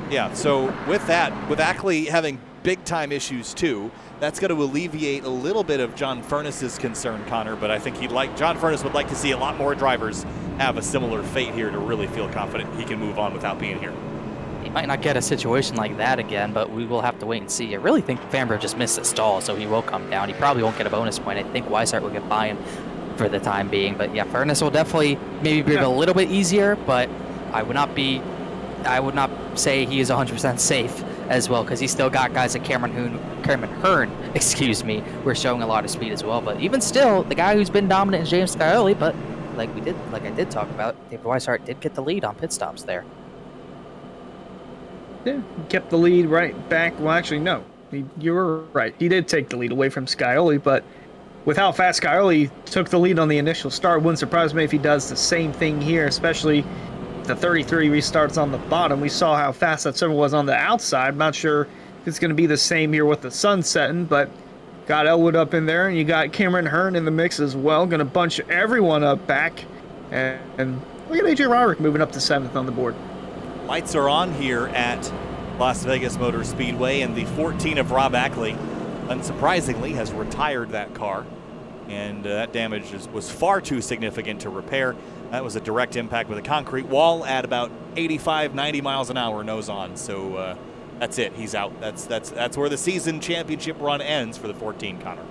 Yeah, so with that, with Ackley having big-time issues too, that's going to alleviate a little bit of John Furness's concern, Connor, but I think John Furness would like to see a lot more drivers have a similar fate here to really feel confident he can move on without being here. He might not get a situation like that again, but we will have to wait and see. I really think Fambro just missed a stall, so he will come down. He probably won't get a bonus point. I think Weishart will get by him for the time being, but yeah, Furness will definitely maybe be a little bit easier, but I would not say he is 100% safe as well, because he's still got guys like Cameron Hearn, we're showing a lot of speed as well. But even still, the guy who's been dominant is James Scaroli, but like I did talk about, David Weishart did get the lead on pit stops there. Yeah, he kept the lead right back. Well, actually, no. You were right. He did take the lead away from Scioli, but with how fast Scioli took the lead on the initial start, wouldn't surprise me if he does the same thing here, especially the 33 restarts on the bottom. We saw how fast that server was on the outside. I'm not sure if it's going to be the same here with the sun setting, but got Elwood up in there, and you got Cameron Hearn in the mix as well. Going to bunch everyone up back. And look at AJ Roderick moving up to 7th on the board. Lights are on here at Las Vegas Motor Speedway, and the 14 of Rob Ackley, unsurprisingly, has retired that car. And that damage was far too significant to repair. That was a direct impact with a concrete wall at about 85, 90 miles an hour nose on. So that's it. He's out. That's where the season championship run ends for the 14, Connor.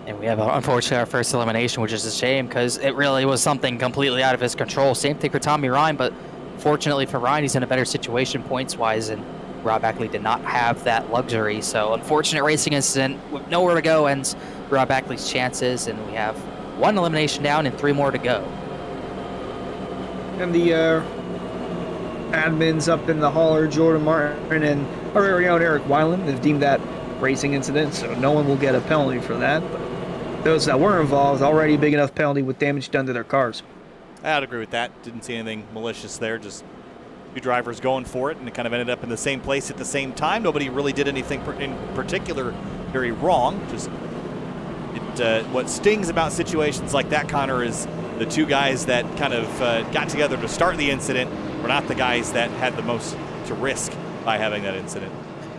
And we have, unfortunately, our first elimination, which is a shame because it really was something completely out of his control. Same thing for Tommy Ryan, but fortunately for Ryan, he's in a better situation points-wise, and Rob Ackley did not have that luxury. So unfortunate racing incident with nowhere to go ends Rob Ackley's chances, and we have 1 elimination down and 3 more to go. And the admins up in the hauler, Jordan Martin and our very own Eric Weiland, have deemed that racing incident, so no one will get a penalty for that. But those that were involved, already big enough penalty with damage done to their cars. I'd agree with that. Didn't see anything malicious there. Just 2 drivers going for it, and it kind of ended up in the same place at the same time. Nobody really did anything in particular very wrong. Just what stings about situations like that, Connor, is the 2 guys that kind of got together to start the incident were not the guys that had the most to risk by having that incident.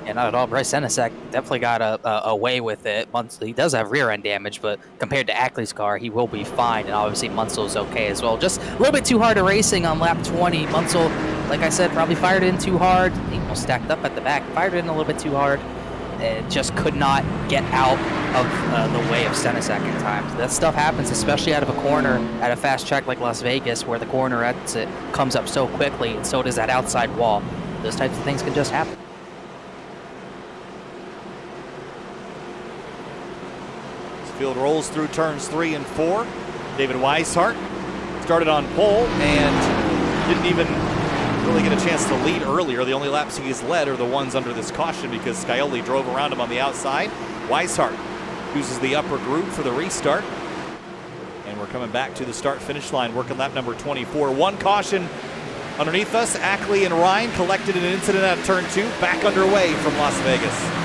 Yeah, not at all. Bryce Senesek definitely got away with it. Munsell, he does have rear end damage, but compared to Ackley's car, he will be fine. And obviously Munsell's okay as well. Just a little bit too hard of racing on lap 20. Munsell, like I said, probably fired in too hard. He almost stacked up at the back, fired in a little bit too hard. And just could not get out of the way of Senesek in time. So that stuff happens, especially out of a corner at a fast track like Las Vegas, where the corner exit comes up so quickly, and so does that outside wall. Those types of things can just happen. Field rolls through turns 3 and 4. David Weishart started on pole and didn't even really get a chance to lead earlier. The only laps he's led are the ones under this caution because Scioli drove around him on the outside. Weishart uses the upper groove for the restart. And we're coming back to the start-finish line, working lap number 24. 1 caution underneath us. Ackley and Ryan collected in an incident at turn 2, back underway from Las Vegas.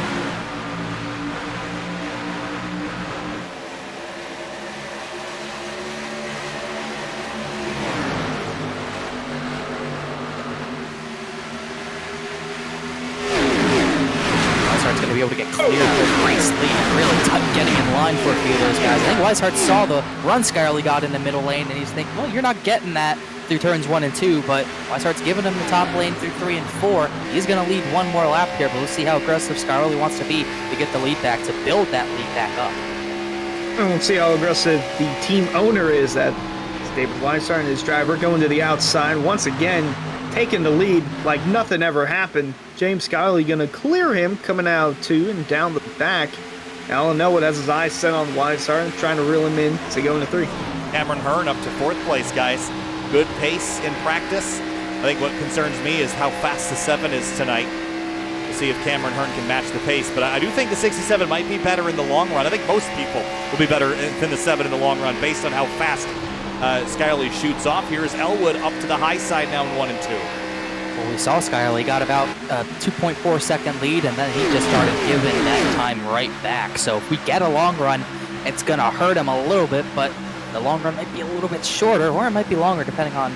to be able to get clear of the race lead. Really tough getting in line for a few of those guys. I think Weishart saw the run Skylerly got in the middle lane, and he's thinking, well, you're not getting that through turns 1 and 2, but Weishart's giving him the top lane through 3 and 4. He's going to lead one more lap here, but we'll see how aggressive Skylerly wants to be to get the lead back, to build that lead back up. And we'll see how aggressive the team owner is. That it's David Weishart and his driver going to the outside. Once again, taking the lead like nothing ever happened. James Skylerly going to clear him coming out 2 and down the back. Alan Elwood has his eyes set on Weishart, trying to reel him in to go into 3. Cameron Hearn up to 4th place, guys. Good pace in practice. I think what concerns me is how fast the 7 is tonight. We'll see if Cameron Hearn can match the pace, but I do think the 67 might be better in the long run. I think most people will be better than the 7 in the long run based on how fast Skylerly shoots off. Here's Elwood up to the high side now in 1 and 2. Well, we saw Skylerly got about a 2.4 second lead, and then he just started giving that time right back. So if we get a long run, it's going to hurt him a little bit, but the long run might be a little bit shorter, or it might be longer depending on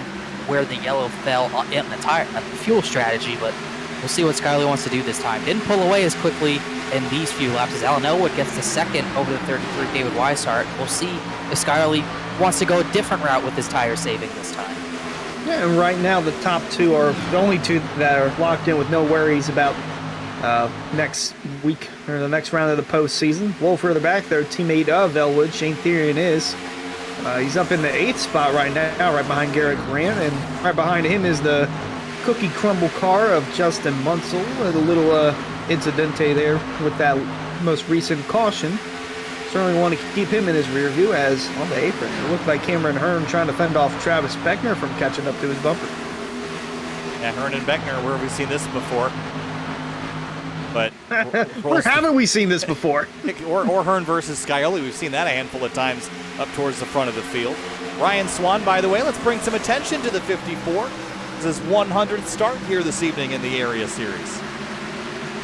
where the yellow fell in the tire, the fuel strategy, but we'll see what Skylerly wants to do this time. Didn't pull away as quickly in these few laps as Alan Elwood gets the second over the 33 David Weishart. We'll see if Skylerly wants to go a different route with his tire saving this time. Yeah, and right now the top 2 are the only 2 that are locked in with no worries about next week or the next round of the postseason. A little further back, their teammate of Elwood, Shane Therian, is. He's up in the 8th spot right now, right behind Garrett Grant, and right behind him is the cookie crumble car of Justin Munsell with a little incidente there with that most recent caution. Certainly want to keep him in his rear view, as on the apron it looked like Cameron Hearn trying to fend off Travis Beckner from catching up to his bumper. Yeah, Hearn and Beckner, where have we seen this before? But where haven't we seen this before? or Hearn versus Skylerly. We've seen that a handful of times up towards the front of the field. Ryan Swan, by the way, let's bring some attention to the 54. This is his 100th start here this evening in the Area Series.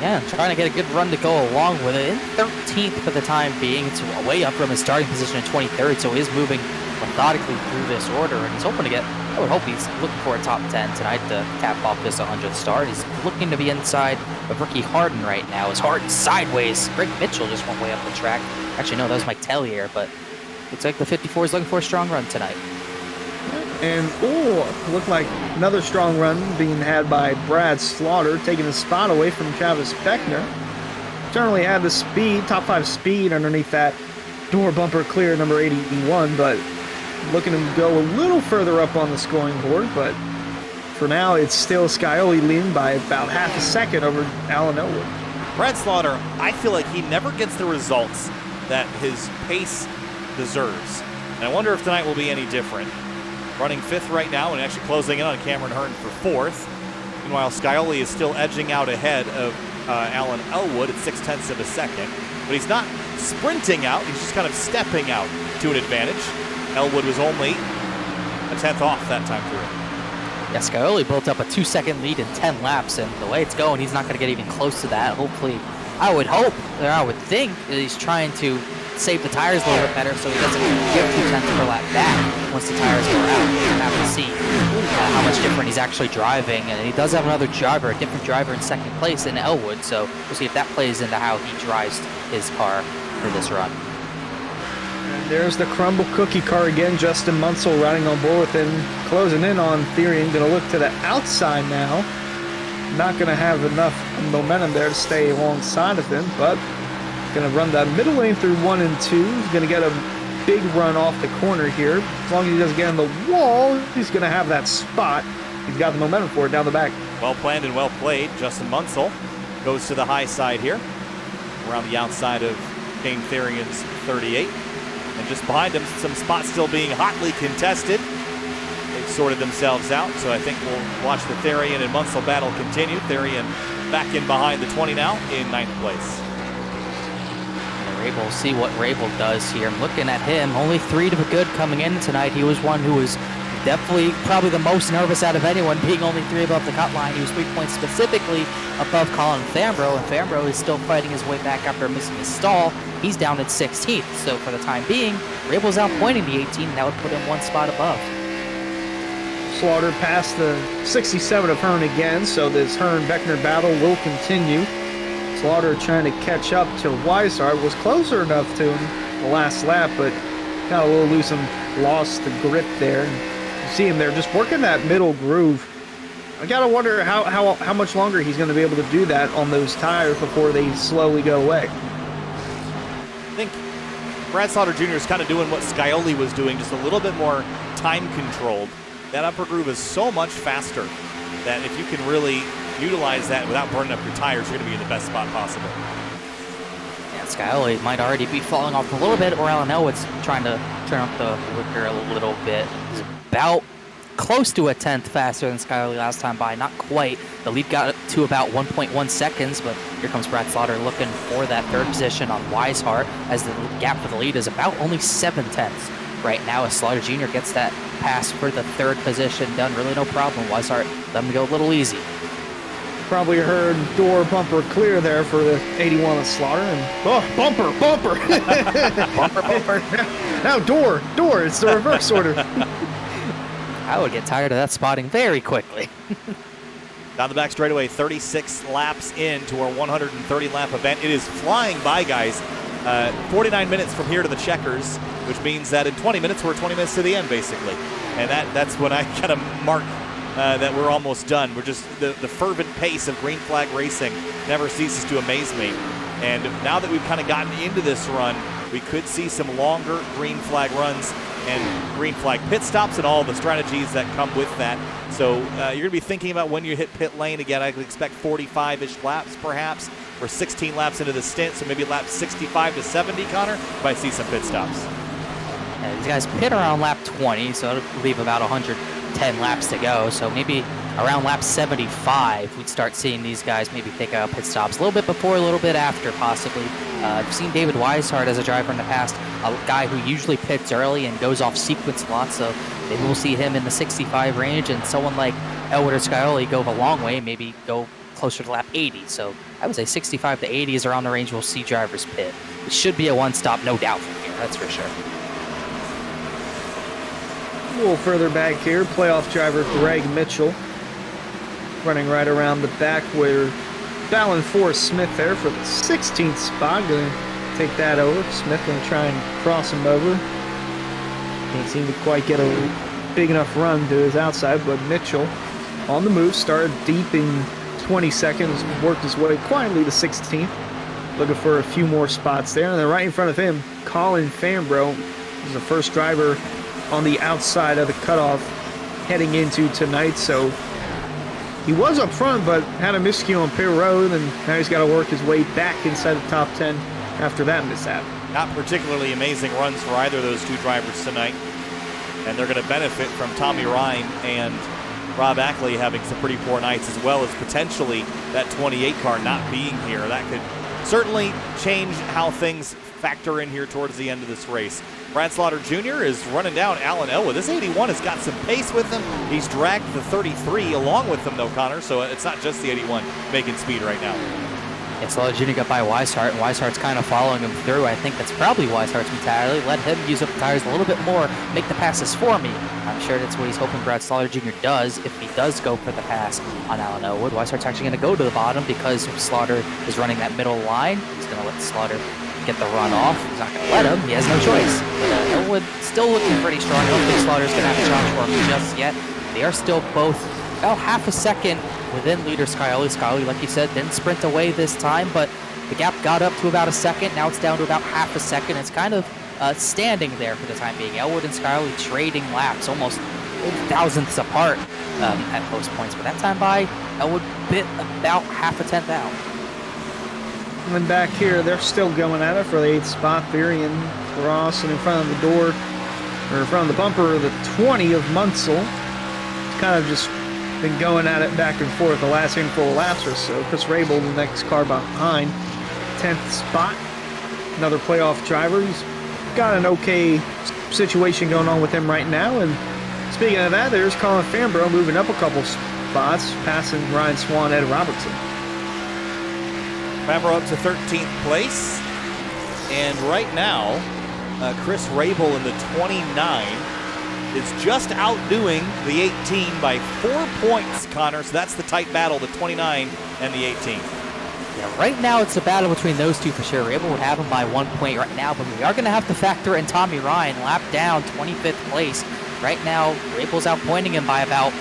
Yeah, trying to get a good run to go along with it. In 13th for the time being. It's way up from his starting position in 23rd, so he is moving methodically through this order, and he's hoping to get, I would hope he's looking for a top 10 tonight to cap off this 100th start. He's looking to be inside of Ricky Harden right now. His Harden sideways. Greg Mitchell just went way up the track. Actually, no, that was Mike Tellier, but looks like the 54 is looking for a strong run tonight. And, looked like another strong run being had by Brad Slaughter, taking the spot away from Travis Beckner. Certainly had the speed, top 5 speed underneath that door bumper clear number 81, but looking to go a little further up on the scoring board. But for now, it's still Skylerly leading by about half a second over Alan Elwood. Brad Slaughter, I feel like he never gets the results that his pace deserves. And I wonder if tonight will be any different. Running 5th right now and actually closing in on Cameron Hearn for 4th. Meanwhile, Skylerly is still edging out ahead of Alan Elwood at 0.6 of a second. But he's not sprinting out, he's just kind of stepping out to an advantage. Elwood was only a 10th off that time through. Yeah, Skylerly built up a 2-second lead in 10 laps, and the way it's going, he's not going to get even close to that. Hopefully, I would hope, or I would think, that he's trying to save the tires a little bit better so he doesn't give 2 tenths per lap back once the tires go out. We'll have to see how much different he's actually driving. And he does have another driver, a different driver in 2nd place in Elwood, so we'll see if that plays into how he drives his car for this run. And there's the crumble cookie car again. Justin Munsell riding on board with him, closing in on Therian. Going to look to the outside now. Not going to have enough momentum there to stay alongside of him, but going to run that middle lane through 1 and 2. He's going to get a big run off the corner here. As long as he doesn't get on the wall, he's going to have that spot. He's got the momentum for it down the back. Well planned and well played. Justin Munsell goes to the high side here, around the outside of Shane Therian's 38. And just behind him, some spots still being hotly contested. They've sorted themselves out, so I think we'll watch the Therian and Munsell battle continue. Therian back in behind the 20 now in 9th place. Rabel, see what Rabel does here. I'm looking at him, only 3 to the good coming in tonight. He was one who was definitely probably the most nervous out of anyone, being only 3 above the cut line. He was 3 points specifically above Colin Fambro, and Fambro is still fighting his way back after missing his stall. He's down at 16th, so for the time being, Rabel's outpointing the 18, and that would put him 1 spot above. Slaughter passed the 67 of Hearn again, so this Hearn-Beckner battle will continue. Slaughter trying to catch up to Weishart, was closer enough to him the last lap, but got a little loose and lost the grip there. You see him there just working that middle groove. I gotta wonder how much longer he's going to be able to do that on those tires before they slowly go away. I think Brad Slaughter Jr. is kind of doing what Scioli was doing, just a little bit more time controlled. That upper groove is so much faster that if you can really utilize that without burning up your tires, you're going to be in the best spot possible. Yeah, Scioli might already be falling off a little bit, or Alan Elwood's trying to turn up the wicker a little bit. He's about close to a tenth faster than Scioli last time by, not quite. The lead got to about 1.1 seconds, but here comes Brad Slaughter looking for that third position on Weishart, as the gap for the lead is about only 7/10 right now, as Slaughter Jr. gets that pass for the third position done. Really no problem. Weishart let him go a little easy. Probably heard door bumper clear there for the 81 of Slaughter, and bumper. Bumper. Now door, it's the reverse order. I would get tired of that spotting very quickly. Down the back straightaway, 36 laps into our 130 lap event. It is flying by, guys. 49 minutes from here to the checkers, which means that in 20 minutes, we're 20 minutes to the end, basically. And that's when I kind of mark that we're almost done. We're just, the fervent pace of green flag racing never ceases to amaze me. And now that we've kind of gotten into this run, we could see some longer green flag runs and green flag pit stops and all the strategies that come with that. So you're going to be thinking about when you hit pit lane again. I could expect 45-ish laps perhaps. We're 16 laps into the stint, so maybe laps 65 to 70, Connor, might see some pit stops. Yeah, these guys pit around lap 20, so it'll leave about 110 laps to go. So maybe around lap 75, we'd start seeing these guys maybe take out pit stops a little bit before, a little bit after, possibly. I've seen David Weishart as a driver in the past, a guy who usually pits early and goes off sequence a lot, so maybe we'll see him in the 65 range, and someone like Elwood or Scioli go a long way, maybe go closer to lap 80. So I would say 65 to 80 is around the range we'll see drivers pit. It should be a one-stop, no doubt, from here, that's for sure. A little further back here, playoff driver Greg Mitchell running right around the back where battling for Smith there for the 16th spot. Going to take that over. Smith going to try and cross him over. Can't seem to quite get a big enough run to his outside, but Mitchell on the move, started deep in 20 seconds, worked his way quietly to 16th. Looking for a few more spots there. And then right in front of him, Colin Fambro is the first driver on the outside of the cutoff heading into tonight. So he was up front, but had a miscue on pit road, and now he's got to work his way back inside the top 10 after that mishap. Not particularly amazing runs for either of those two drivers tonight, and they're going to benefit from Tommy Ryan and Rob Ackley having some pretty poor nights, as well as potentially that 28 car not being here. That could certainly change how things factor in here towards the end of this race. Brad Slaughter Jr. is running down Alan Elwood. This 81 has got some pace with him. He's dragged the 33 along with him, though, Connor, so it's not just the 81 making speed right now. Yeah, Slaughter Jr. got by Weishart, and Weishart's kind of following him through. I think that's probably Weishart's mentality. Let him use up the tires a little bit more, make the passes for me. I'm sure that's what he's hoping Brad Slaughter Jr. does if he does go for the pass on Alan Elwood. Weishart's actually going to go to the bottom because Slaughter is running that middle line. He's going to let Slaughter get the run off. He's not going to let him. He has no choice. But Elwood still looking pretty strong. I don't think Slaughter's going to have a challenge for him just yet. They are still both about half a second within leader Scioli. Scioli, like you said, didn't sprint away this time, but the gap got up to about a second. Now it's down to about half a second. It's kind of standing there for the time being. Elwood and Scioli trading laps, almost thousandths apart at most points. But that time by, Elwood bit about half a tenth out. And then back here, they're still going at it for the 8th spot. Theory and Ross, and in front of the door, or in front of the bumper, the 20 of Munsell. It's kind of just been going at it back and forth the last handful of laps or so. Chris Rabel, the next car behind, 10th spot. Another playoff driver. He's got an okay situation going on with him right now. And speaking of that, there's Colin Fambro moving up a couple spots, passing Ryan Swan, Ed Robertson. Fambro up to 13th place. And right now, Chris Rabel in the 29 is just outdoing the 18 by 4 points, Connor. So that's the tight battle, the 29 and the 18. Yeah, right now it's a battle between those two for sure. Rabel would have him by 1 point right now, but we are going to have to factor in Tommy Ryan, lap down, 25th place. Right now, Rabel's outpointing him by about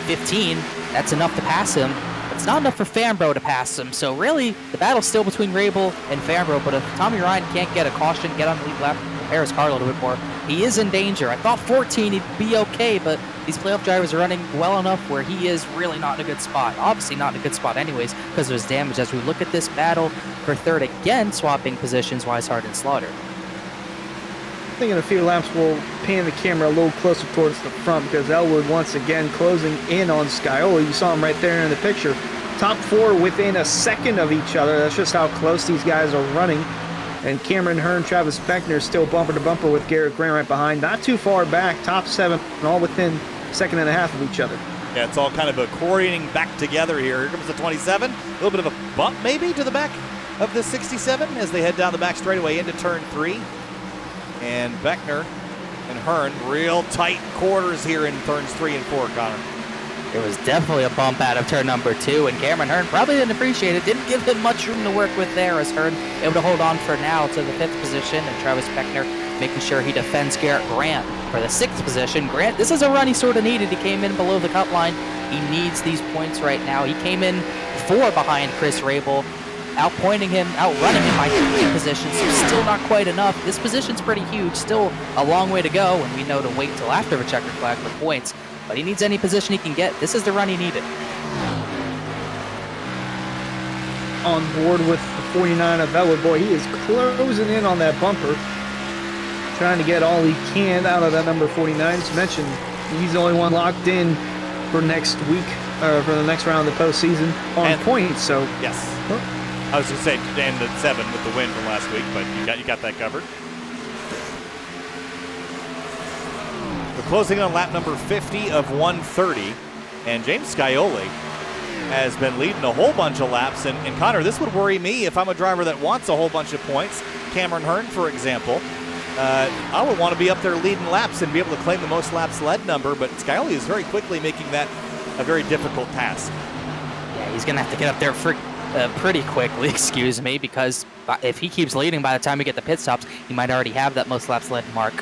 15. That's enough to pass him. It's not enough for Fambro to pass him, so really, the battle's still between Rabel and Fambro, but if Tommy Ryan can't get a caution, get on the lead lap, prepare his car a little bit more, he is in danger. I thought 14 he'd be okay, but these playoff drivers are running well enough where he is really not in a good spot. Obviously not in a good spot anyways, because of his damage. As we look at this battle for third again, swapping positions, Weishart and Slaughter. I think in a few laps we'll pan the camera a little closer towards the front because Elwood once again closing in on Scioli. You saw him right there in the picture. Top four within a second of each other. That's just how close these guys are running. And Cameron Hearn, Travis Beckner still bumper to bumper with Garrett Grant right behind. Not too far back, top seven, and all within a second and a half of each other. Yeah, it's all kind of a coordinating back together here. Here comes the 27. A little bit of a bump maybe to the back of the 67 as they head down the back straightaway into turn 3. And Beckner and Hearn, real tight quarters here in turns 3 and 4, Connor. There was definitely a bump out of turn number 2, and Cameron Hearn probably didn't appreciate it. Didn't give him much room to work with there, as Hearn able to hold on for now to the 5th position, and Travis Beckner making sure he defends Garrett Grant for the 6th position. Grant, this is a run he sort of needed. He came in below the cut line. He needs these points right now. He came in 4 behind Chris Rabel, outpointing him, outrunning him by 3 positions, so still not quite enough. This position's pretty huge, still a long way to go, and we know to wait till after the checkered flag for points. But he needs any position he can get. This is the run he needed. On board with the 49 of Elwood. Boy, he is closing in on that bumper. Trying to get all he can out of that number 49. As mentioned, he's the only one locked in for next week, for the next round of the postseason on points. So yes. I was going to say, and the 7 with the win from last week, but you got that covered. We're closing on lap number 50 of 130, and James Scioli has been leading a whole bunch of laps. And Connor, this would worry me if I'm a driver that wants a whole bunch of points. Cameron Hearn, for example. I would want to be up there leading laps and be able to claim the most laps led number, but Scioli is very quickly making that a very difficult task. Yeah, he's going to have to get up there for pretty quickly, excuse me, because if he keeps leading by the time we get the pit stops, he might already have that most laps led mark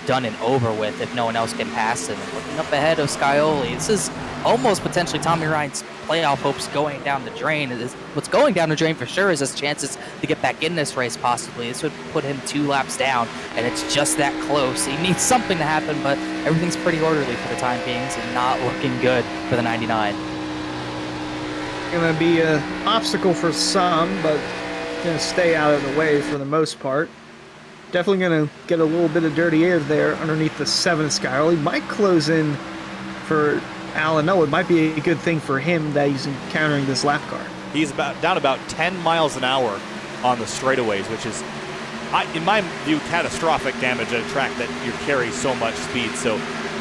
done and over with if no one else can pass him. And looking up ahead of Scioli, this is almost potentially Tommy Ryan's playoff hopes going down the drain. What's going down the drain for sure is his chances to get back in this race possibly. This would put him 2 laps down, and it's just that close. He needs something to happen, but everything's pretty orderly for the time being, and not looking good for the 99. Going to be an obstacle for some, but going to stay out of the way for the most part. Definitely going to get a little bit of dirty air there underneath the 7 Scioli. Might close in for Alan Elwood. Might be a good thing for him that he's encountering this lap car. He's down about 10 miles an hour on the straightaways, which is, in my view, catastrophic damage at a track that you carry so much speed. So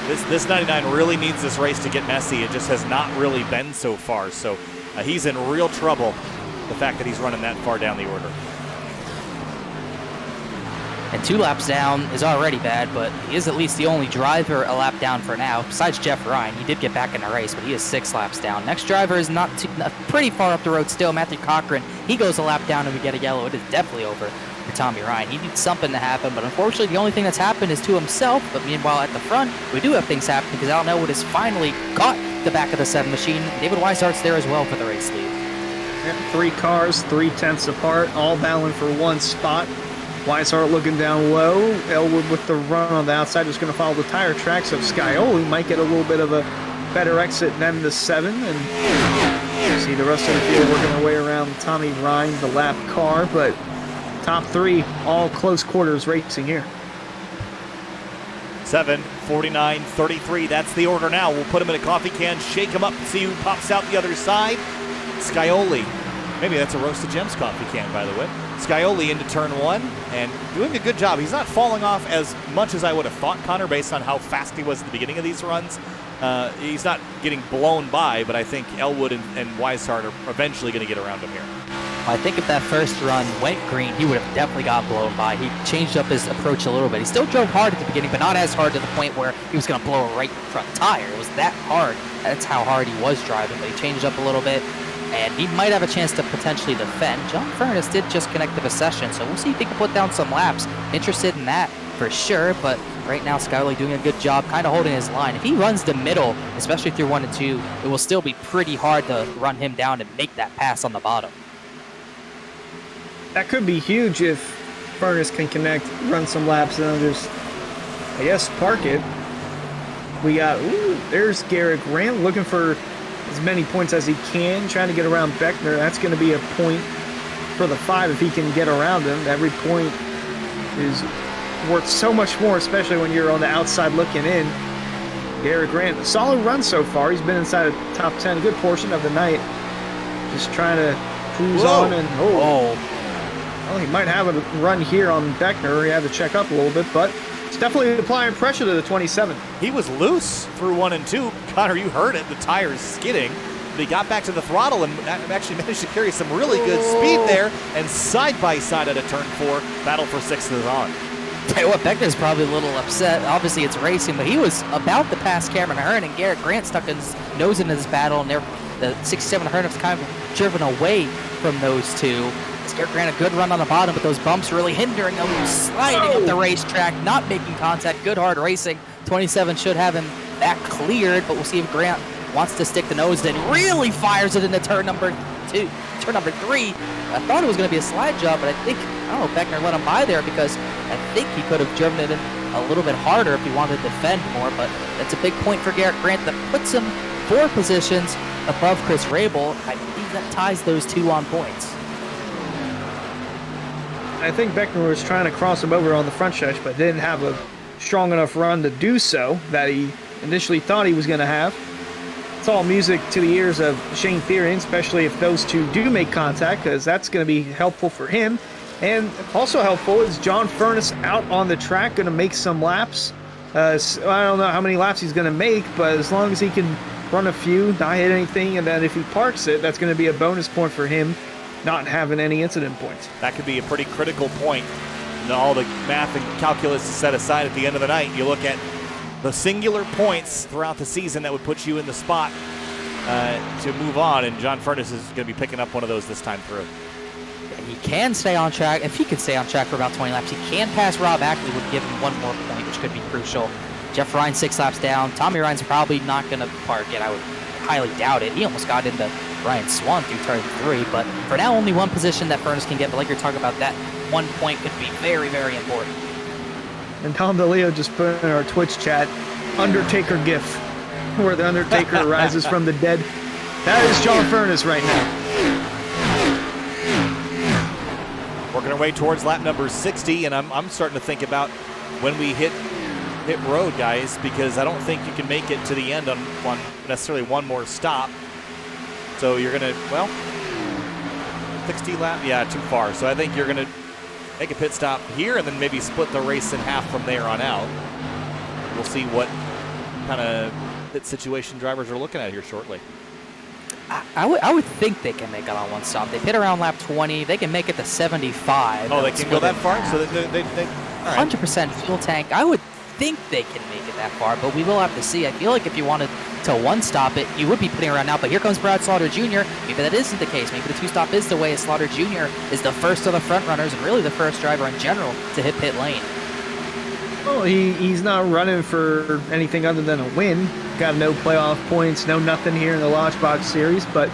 this 99 really needs this race to get messy. It just has not really been so far. So he's in real trouble, the fact that he's running that far down the order. And 2 laps down is already bad, but he is at least the only driver a lap down for now. Besides Jeff Ryan, he did get back in the race, but he is 6 laps down. Next driver is pretty far up the road still, Matthew Cochran. He goes a lap down and we get a yellow. It is definitely over for Tommy Ryan. He needs something to happen, but unfortunately the only thing that's happened is to himself. But meanwhile at the front, we do have things happening because Alan Elwood has finally caught the back of the 7 machine. David Weishart's there as well for the race lead. 3 cars, 3/10 apart, all battling for 1 spot. Weishart looking down low. Elwood with the run on the outside, just going to follow the tire tracks of Scioli. Might get a little bit of a better exit than the 7. And see the rest of the field working their way around Tommy Ryan, the lap car. But top 3, all close quarters racing here. 7, 49, 33. That's the order now. We'll put him in a coffee can, shake him up, see who pops out the other side. Scioli. Maybe that's a Roasted Gems coffee can, by the way. Scioli into turn 1 and doing a good job. He's not falling off as much as I would have thought, Connor, based on how fast he was at the beginning of these runs. He's not getting blown by, but I think Elwood and Weishart are eventually going to get around him here. I think if that first run went green, he would have definitely got blown by. He changed up his approach a little bit. He still drove hard at the beginning, but not as hard to the point where he was going to blow a right front tire. It was that hard. That's how hard he was driving, but he changed up a little bit. and he might have a chance to potentially defend. John Furness did just connect the recession, so we'll see if he can put down some laps. Interested in that for sure, but right now Skyler doing a good job kind of holding his line. If he runs the middle, especially through 1 and 2, it will still be pretty hard to run him down and make that pass on the bottom. That could be huge if Furness can connect, run some laps, and then just, I guess, park it. We got, there's Garrett Grant looking for as many points as he can, trying to get around Beckner. That's going to be a point for the 5 if he can get around him. Every point is worth so much more, especially when you're on the outside looking in. Garrett Grant, a solid run so far. He's been inside of top 10 a good portion of the night. Just trying to cruise on and, well, he might have a run here on Beckner. He had to check up a little bit, but it's definitely applying pressure to the 27. He was loose through 1 and 2. Connor, you heard it, the tires skidding. But he got back to the throttle and actually managed to carry some really good speed there. And side by side at a turn 4, battle for 6th is on. Tell you what, Beckner's probably a little upset. Obviously, it's racing, but he was about to pass Cameron Hearn, and Garrett Grant stuck his nose into this battle, and the 67 Hearn has kind of driven away from those two. Garrett Grant a good run on the bottom, but those bumps really hindering him, sliding up the racetrack, not making contact. Good hard racing. 27 should have him back cleared, but we'll see if Grant wants to stick the nose in. Really fires it into turn number 3. I thought it was going to be a slide job, but I don't know, Beckner let him by there because I think he could have driven it in a little bit harder if he wanted to defend more, but that's a big point for Garrett Grant that puts him 4 positions above Chris Rabel. I believe that ties those two on points. I think Beckner was trying to cross him over on the front stretch, but didn't have a strong enough run to do so that he initially thought he was going to have. It's all music to the ears of Shane Fearing, especially if those two do make contact, because that's going to be helpful for him. And also helpful is John Furness out on the track, going to make some laps. I don't know how many laps he's going to make, but as long as he can run a few, not hit anything, and then if he parks it, that's going to be a bonus point for him, not having any incident points. That could be a pretty critical point. And all the math and calculus is set aside at the end of the night. You look at the singular points throughout the season that would put you in the spot to move on, and John Furness is going to be picking up one of those this time through. He can stay on track. If he can stay on track for about 20 laps, he can pass Rob Ackley, would give him 1 more point, which could be crucial. Jeff Ryan 6 laps down. Tommy Ryan's probably not going to park it. I would highly doubt it. He almost got into Ryan Swan through turn 3, but for now, only 1 position that Furness can get. But like you're talking about, that 1 point could be very, very important. And Tom DeLeo just put in our Twitch chat, Undertaker gif, where the Undertaker rises from the dead. That is John Furness right now. Working our way towards lap number 60, and I'm starting to think about when we hit road, guys, because I don't think you can make it to the end on necessarily one more stop. So you're going to, 60 lap, yeah, too far. So I think you're going to make a pit stop here and then maybe split the race in half from there on out. We'll see what kind of pit situation drivers are looking at here shortly. I would think they can make it on 1 stop. They pit around lap 20. They can make it to 75. Oh, they can go that far? So they all right. 100% fuel tank. I would think they can make it that far, but we will have to see. I feel like if you wanted to 1 stop it, you would be putting around now. But here comes Brad Slaughter Jr. Maybe that isn't the case. Maybe the 2 stop is the way. Slaughter Jr. is the first of the front runners and really the first driver in general to hit pit lane. Well, he's not running for anything other than a win. Got no playoff points, no nothing here in the Lodgebox series, but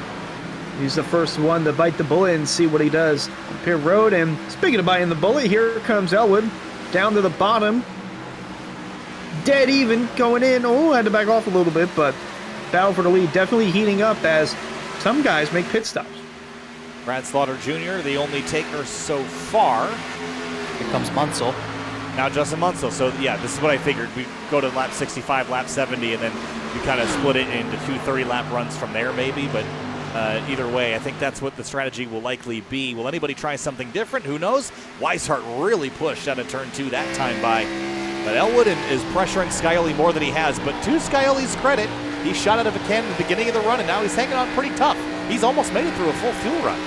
he's the first one to bite the bullet and see what he does on pit road. And speaking of biting the bullet, here comes Elwood down to the bottom. Dead even going in. Oh, had to back off a little bit, but battle for the lead definitely heating up as some guys make pit stops. Brad Slaughter Jr., the only taker so far. Here comes Munsell. Now Justin Munsell. So, yeah, this is what I figured. We go to lap 65, lap 70, and then we kind of split it into 2 30-lap runs from there maybe. But either way, I think that's what the strategy will likely be. Will anybody try something different? Who knows? Weishart really pushed out of turn 2 that time by. But Elwood is pressuring Scioli more than he has. But to Scioli's credit, he shot out of a cannon at the beginning of the run, and now he's hanging on pretty tough. He's almost made it through a full fuel run.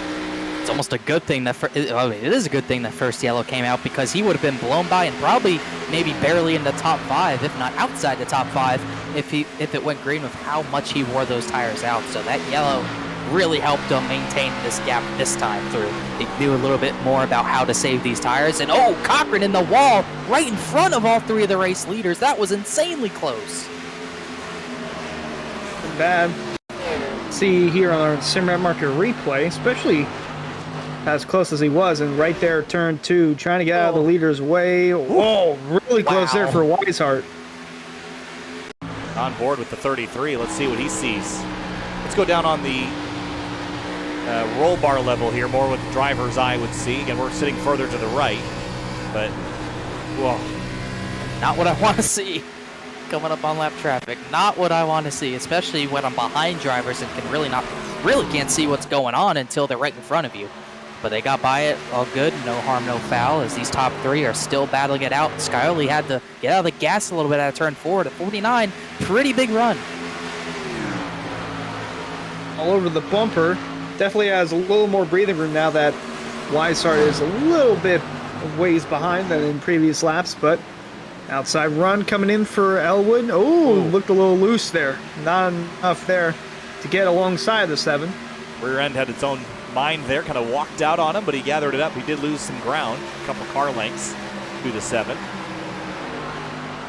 It's almost a good thing that it is a good thing that first yellow came out, because he would have been blown by and probably maybe barely in the top 5, if not outside the top 5, if it went green with how much he wore those tires out. So that yellow really helped him maintain this gap this time through. He knew a little bit more about how to save these tires. And oh, Cochran in the wall right in front of all three of the race leaders. That was insanely close. Bad. See here on our Simrad Market replay, especially as close as he was, and right there, turn 2, trying to get out of the leader's way. Whoa, really close there for Weishart. On board with the 33. Let's see what he sees. Let's go down on the roll bar level here, more what the driver's eye would see. Again, we're sitting further to the right, but whoa. Not what I want to see coming up on lap traffic. Not what I want to see, especially when I'm behind drivers and can really can't see what's going on until they're right in front of you. But they got by it all good, no harm, no foul, as these top three are still battling it out. Scioli had to get out of the gas a little bit out of turn 4 to 49. Pretty big run. All over the bumper. Definitely has a little more breathing room now that Weishart is a little bit of ways behind than in previous laps, but outside run coming in for Elwood. Oh, looked a little loose there. Not enough there to get alongside the 7. Rear end had its own mind there, kind of walked out on him, but he gathered it up. He did lose some ground, a couple car lengths to the 7.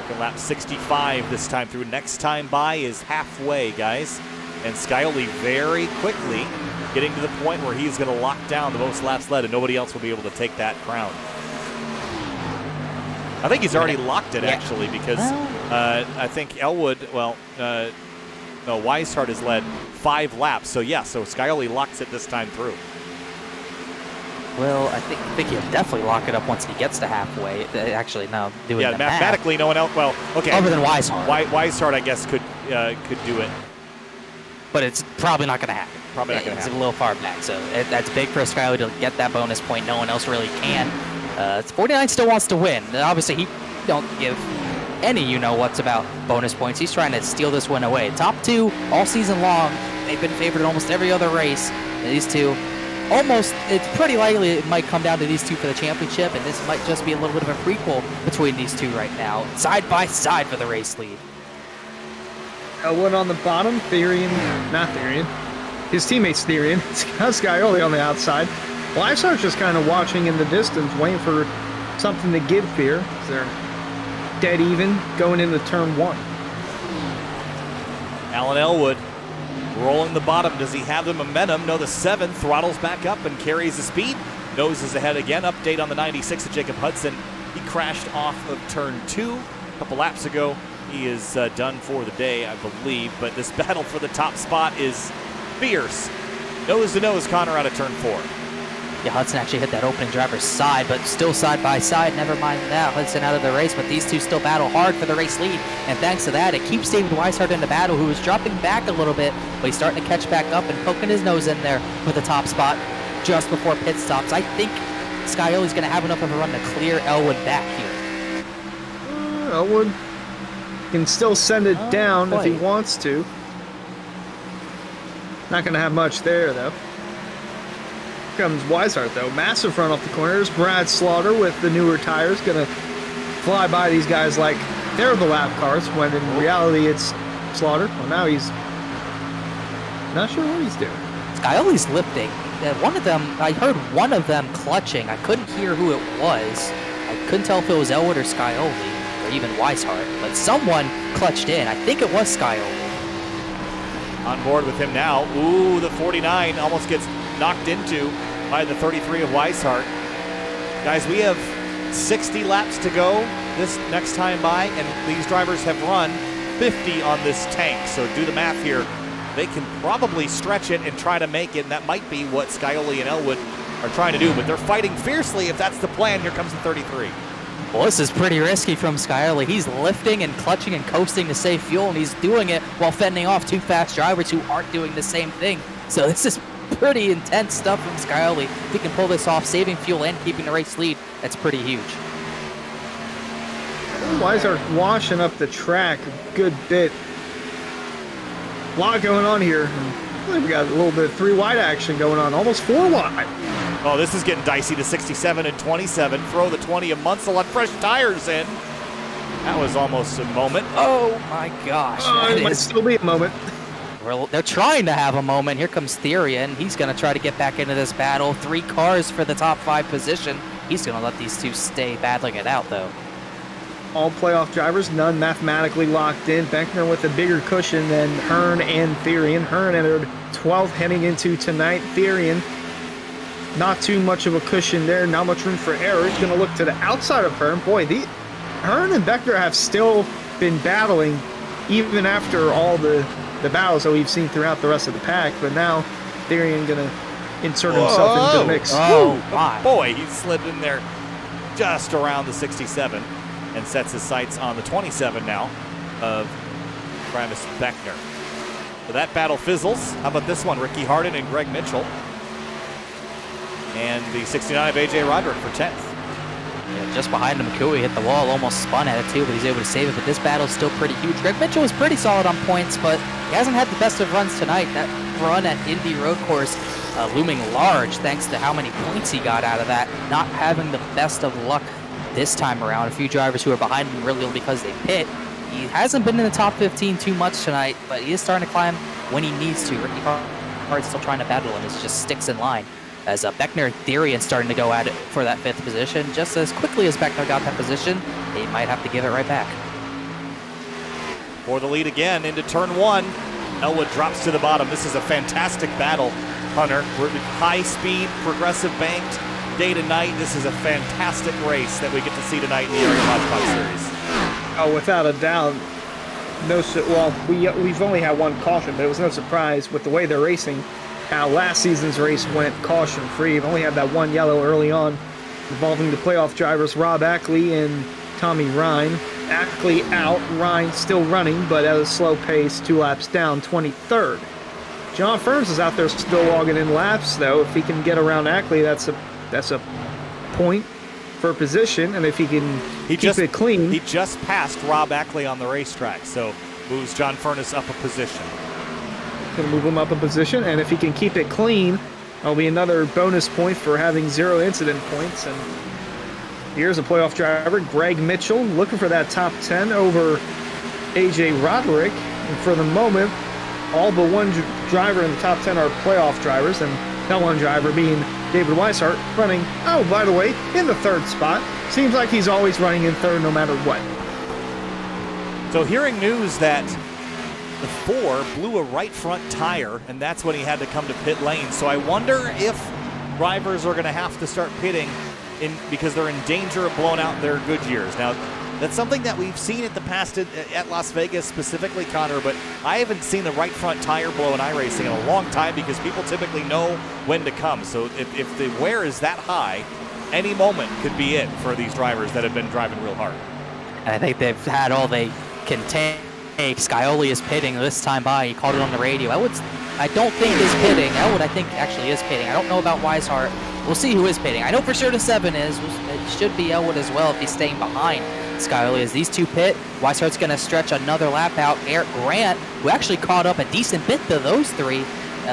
Looking lap 65 this time through. Next time by is halfway, guys. And Scioli very quickly getting to the point where he's going to lock down the most laps led, and nobody else will be able to take that crown. I think he's already locked it, actually, because I think Elwood, no, Weishart has led 5 laps. So, yeah, so Scioli locks it this time through. Well, I think he'll definitely lock it up once he gets to halfway. Actually, no, doing the mathematically, no one else. Well, okay. Other than Weishart. Weishart, I guess, could do it. But it's probably not going to happen. Probably not going to happen. It's a little far back, so that's big for Scioli to get that bonus point. No one else really can. 49 still wants to win. Obviously, he don't give any you-know-what's about bonus points. He's trying to steal this one away. Top 2 all season long. They've been favored in almost every other race. And these two, it's pretty likely it might come down to these two for the championship, and this might just be a little bit of a prequel between these two right now, side by side for the race lead. Elwood on the bottom, his teammate's Therian. Scioli on the outside. Weishart's just kind of watching in the distance, waiting for something to give Fear. They're dead even going into turn 1. Alan Elwood rolling the bottom. Does he have the momentum? No, the 7 throttles back up and carries the speed. Noses ahead again. Update on the 96 of Jacob Hudson. He crashed off of turn 2 a couple laps ago. He is done for the day, I believe. But this battle for the top spot is fierce. Nose to nose, Connor out of turn 4. Yeah, Hudson actually hit that opening driver's side, but still side by side. Never mind that. Hudson out of the race, but these two still battle hard for the race lead. And thanks to that, it keeps David Weishart in the battle, who was dropping back a little bit, but he's starting to catch back up and poking his nose in there for the top spot just before pit stops. I think Scioli's going to have enough of a run to clear Elwood back here. Elwood can still send it down if he wants to. Not going to have much there, though. Comes Weishart, though. Massive run off the corners. Brad Slaughter with the newer tires going to fly by these guys like they're the lap cars, when in reality it's Slaughter. Well, now he's not sure what he's doing. Scioli's lifting. One of them, I heard one of them clutching. I couldn't hear who it was. I couldn't tell if it was Elwood or Scioli, or even Weishart, but someone clutched in. I think it was Scioli. On board with him now. Ooh, the 49 almost gets knocked into by the 33 of Weishart. Guys, we have 60 laps to go this next time by, and these drivers have run 50 on this tank. So do the math here. They can probably stretch it and try to make it, and that might be what Scioli and Elwood are trying to do, but they're fighting fiercely if that's the plan. Here comes the 33. Well, this is pretty risky from Scioli. He's lifting and clutching and coasting to save fuel, and he's doing it while fending off 2 fast drivers who aren't doing the same thing. So this is pretty intense stuff from Scioli. If he can pull this off, saving fuel and keeping the race lead, that's pretty huge. Weishart washing up the track a good bit. A lot going on here. We got a little bit of 3 wide action going on, almost 4 wide. Oh, this is getting dicey. The 67 and 27. Throw the 20 of Munsell on fresh tires in. That was almost a moment. Oh my gosh. It might still be a moment. They're trying to have a moment. Here comes Therian. He's going to try to get back into this battle. 3 cars for the top 5 position. He's going to let these two stay battling it out, though. All playoff drivers, none mathematically locked in. Beckner with a bigger cushion than Hearn and Therian. Hearn entered 12th heading into tonight. Therian, not too much of a cushion there. Not much room for error. He's going to look to the outside of Hearn. Boy, Hearn and Beckner have still been battling even after all the battles that we've seen throughout the rest of the pack. But now Therian going to insert himself into the mix. Oh, my. Boy, he slid in there just around the 67 and sets his sights on the 27 now of Travis Beckner. So that battle fizzles. How about this one? Ricky Harden and Greg Mitchell. And the 69 of A.J. Roderick for 10th. Yeah, just behind him, Kui hit the wall, almost spun at it too, but he's able to save it. But this battle's still pretty huge. Greg Mitchell was pretty solid on points, but he hasn't had the best of runs tonight. That run at Indy Road Course looming large thanks to how many points he got out of that. Not having the best of luck this time around. A few drivers who are behind him really because they pit. He hasn't been in the top 15 too much tonight, but he is starting to climb when he needs to. Ricky Harden's still trying to battle him. It just sticks in line. As Beckner and Therian starting to go at it for that 5th position. Just as quickly as Beckner got that position, they might have to give it right back. For the lead again into turn 1. Elwood drops to the bottom. This is a fantastic battle, Hunter. We're high speed, progressive banked, day to night. This is a fantastic race that we get to see tonight in the Area Lodgebox Series. Oh, without a doubt. We've only had one caution, but it was no surprise with the way they're racing. How last season's race went caution-free. We've only had that one yellow early on, involving the playoff drivers Rob Ackley and Tommy Ryan. Ackley out, Ryan still running, but at a slow pace, 2 laps down, 23rd. John Ferns is out there still logging in laps, though. If he can get around Ackley, that's a point for position, and if he can keep it clean. He just passed Rob Ackley on the racetrack, so moves John Furness up a position. Going to move him up a position, and if he can keep it clean, that'll be another bonus point for having 0 incident points. And here's a playoff driver, Greg Mitchell, looking for that top 10 over A.J. Roderick. And for the moment, all but one driver in the top 10 are playoff drivers, and that one driver being David Weishart, running, oh, by the way, in the 3rd spot. Seems like he's always running in 3rd no matter what. So hearing news that the 4 blew a right front tire, and that's when he had to come to pit lane. So I wonder if drivers are going to have to start pitting because they're in danger of blowing out their Goodyears. Now, that's something that we've seen at the past at Las Vegas specifically, Connor, but I haven't seen the right front tire blow in iRacing in a long time because people typically know when to come. So if the wear is that high, any moment could be it for these drivers that have been driving real hard. And I think they've had all they can take. Scioli is pitting this time by. He called it on the radio. I don't think is pitting. Elwood, I think, actually is pitting. I don't know about Weishart. We'll see who is pitting. I know for sure the 7 is. It should be Elwood as well if he's staying behind Scioli. As these two pit, Weishart's going to stretch another lap out. Eric Grant, who actually caught up a decent bit to those 3,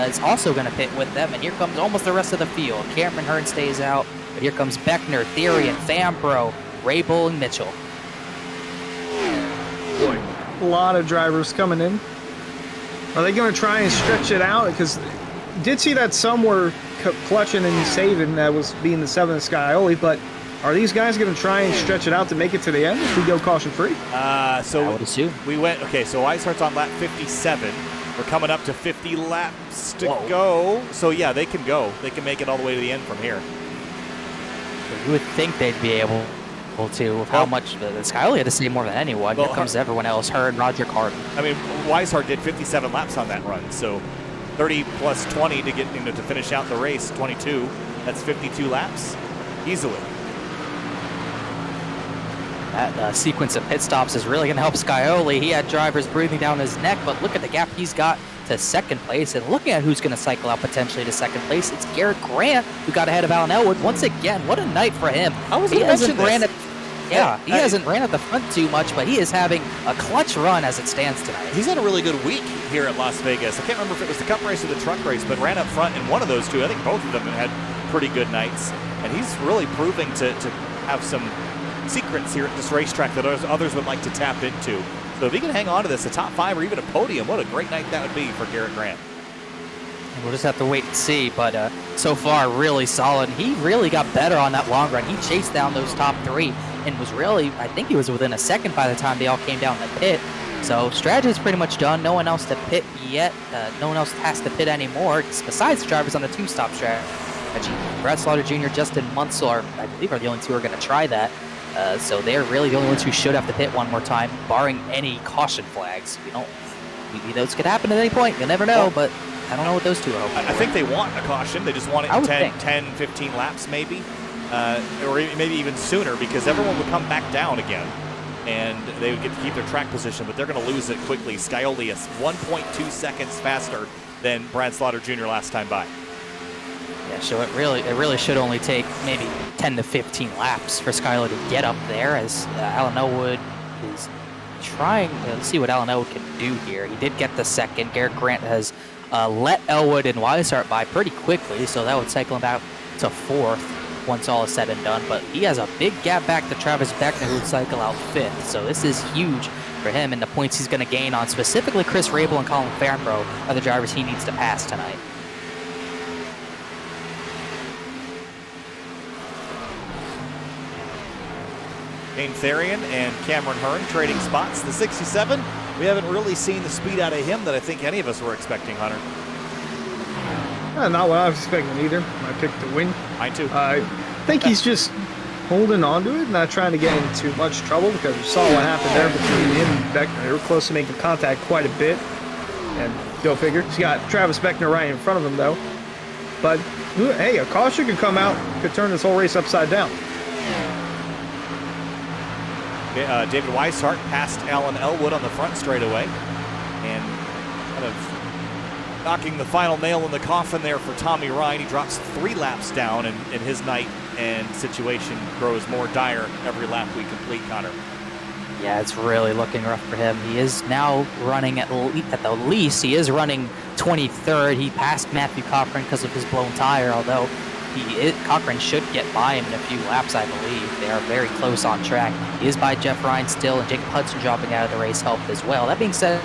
is also going to pit with them. And here comes almost the rest of the field. Cameron Hearn stays out. But here comes Beckner, Therian, Fambro, Rabel, and Mitchell. Boy. A lot of drivers coming in. Are they going to try and stretch it out? Because did see that some were clutching and saving. That was being the 7 of Scioli. But are these guys going to try and stretch it out to make it to the end if we go caution-free? So I would assume. We went, okay, so Weishart's on lap 57. We're coming up to 50 laps to go. So, yeah, they can go. They can make it all the way to the end from here. You would think they'd be able to, with how much Scioli had to say more than anyone. Here comes everyone else. Hearn, Roger Carden. I mean, Weishart did 57 laps on that run, so 30 plus 20 to get to finish out the race. 22. That's 52 laps easily. That sequence of pit stops is really going to help Scioli. He had drivers breathing down his neck, but look at the gap he's got to 2nd place. And looking at who's going to cycle out potentially to 2nd place, it's Garrett Grant, who got ahead of Alan Elwood. Once again, what a night for him. He hasn't ran at the front too much, but he is having a clutch run as it stands tonight. He's had a really good week here at Las Vegas. I can't remember if it was the Cup race or the truck race, but ran up front in one of those 2. I think both of them had pretty good nights. And he's really proving to have some secrets here at this racetrack that others would like to tap into. So if he can hang on to this, a top 5 or even a podium, what a great night that would be for Garrett Grant. We'll just have to wait and see, but so far really solid. He really got better on that long run. He chased down those top 3 and was really, I think he was within a second by the time they all came down the pit. So strategy is pretty much done. No one else to pit yet. No one else has to pit anymore besides the drivers on the 2-stop strategy. Brad Slaughter Jr., Justin Munsell, I believe, are the only 2 who are going to try that. So they're really the only ones who should have to pit one more time, barring any caution flags. Those could happen at any point. You'll never know, but I don't know what those 2 are hoping I think they want a caution. They just want it in 10, 15 laps maybe, or maybe even sooner, because everyone would come back down again, and they would get to keep their track position, but they're going to lose it quickly. Scioli is 1.2 seconds faster than Brad Slaughter Jr. last time by. Yeah, so it really should only take maybe 10 to 15 laps for Skyler to get up there, as Alan Elwood is trying to see what Alan Elwood can do here. He did get the second. Garrett Grant has let Elwood and Weishart by pretty quickly, so that would cycle him back to 4th once all is said and done. But he has a big gap back to Travis Beckner, who would cycle out 5th. So this is huge for him, and the points he's going to gain on specifically Chris Rabel and Colin Farnborough are the drivers he needs to pass tonight. Shane Therian and Cameron Hearn trading spots. The 67, we haven't really seen the speed out of him that I think any of us were expecting, Hunter. Not what I was expecting either. I picked to win. I too. I think he's just holding on to it, not trying to get into much trouble, because we saw what happened there between him and Beckner. They were close to making contact quite a bit. And go figure. He's got Travis Beckner right in front of him, though. But, hey, a caution could come out, could turn this whole race upside down. David Weishart passed Alan Elwood on the front straightaway, and kind of knocking the final nail in the coffin there for Tommy Ryan. He drops 3 laps down, and his night and situation grows more dire every lap we complete, Connor. Yeah, it's really looking rough for him. He is now running at the least. He is running 23rd. He passed Matthew Cochran because of his blown tire, although Cochran should get by him in a few laps, I believe. They are very close on track. He is by Jeff Ryan still, and Jacob Hudson dropping out of the race helped as well. That being said,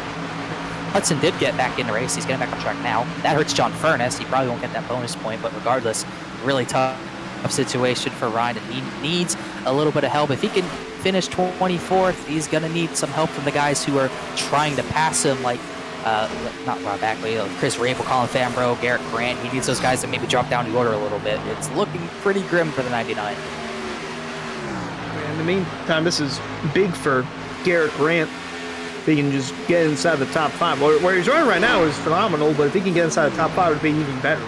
Hudson did get back in the race. He's getting back on track now. That hurts John Furness. He probably won't get that bonus point, but regardless, really tough situation for Ryan, and he needs a little bit of help. If he can finish 24th, he's going to need some help from the guys who are trying to pass him, like not Rob Ackley, Chris Rabel, Colin Farnborough, Garrett Grant. He needs those guys to maybe drop down the order a little bit. It's looking pretty grim for the 99. In the meantime, this is big for Garrett Grant. If he can just get inside the top 5. Where he's running right now is phenomenal, but if he can get inside the top 5, it would be even better.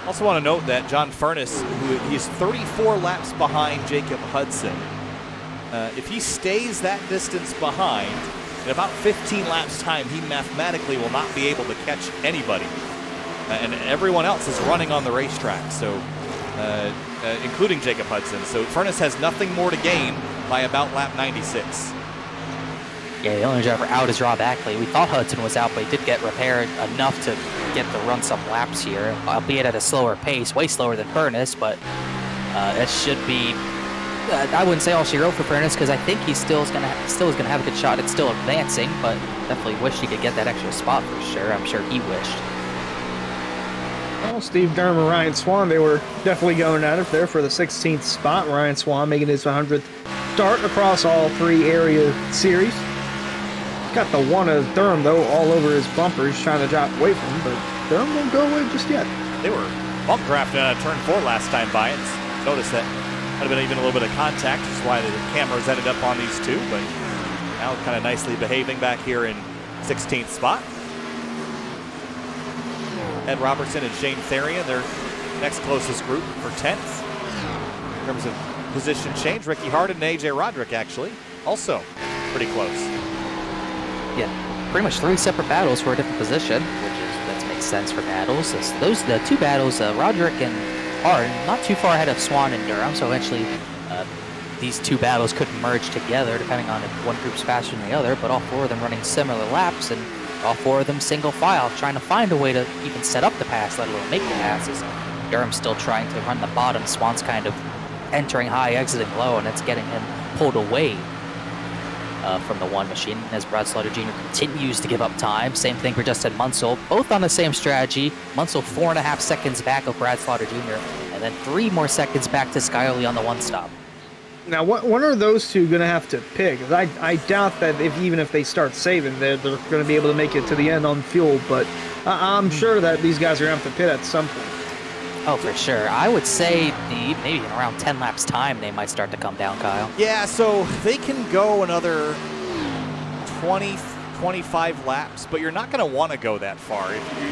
Also want to note that John Furness, he's 34 laps behind Jacob Hudson. If he stays that distance behind, in about 15 laps time, he mathematically will not be able to catch anybody. And everyone else is running on the racetrack, so including Jacob Hudson. So Furness has nothing more to gain by about lap 96. Yeah, the only driver out is Rob Ackley. We thought Hudson was out, but he did get repaired enough to get to run some laps here, albeit at a slower pace, way slower than Furness, but it should be, I wouldn't say all she wrote for Furness, because I think he still is gonna have a good shot at still advancing, but definitely wished he could get that extra spot for sure. I'm sure he wished. Well, Steve Durham and Ryan Swan, they were definitely going at it there for the 16th spot. Ryan Swan making his 100th start across all 3 area series. Got the one of Durham, though, all over his bumpers, trying to drop away from him, but Durham won't go away just yet. They were bump drafted on turn 4 last time by. Notice that might have been even a little bit of contact, which is why the cameras ended up on these 2, but now kind of nicely behaving back here in 16th spot. Ed Robertson and Shane Therian, their next closest group for 10th. In terms of position change, Ricky Hardin and AJ Roderick actually also pretty close. Yeah, pretty much 3 separate battles for a different position, that makes sense for battles. Those the 2 battles, Roderick and Hardin, not too far ahead of Swan and Durham, so eventually these 2 battles could merge together depending on if one group's faster than the other, but all 4 of them running similar laps, and all 4 of them single file, trying to find a way to even set up the pass, let alone make the passes. Durham's still trying to run the bottom. Swan's kind of entering high, exiting low, and it's getting him pulled away. from the one machine as Brad Slaughter Jr. continues to give up time. Same thing for Justin Munsell, both on the same strategy. Munsell 4.5 seconds back of Brad Slaughter Jr. and then 3 more seconds back to Scioli on the one stop. Now, when are those two going to have to pick? 'Cause I doubt that even if they start saving, they're going to be able to make it to the end on fuel, but I'm sure that these guys are going to have to pit at some point. Oh, for sure. I would say maybe in around 10 laps time, they might start to come down, Kyle. Yeah, so they can go another 20, 25 laps, but you're not going to want to go that far.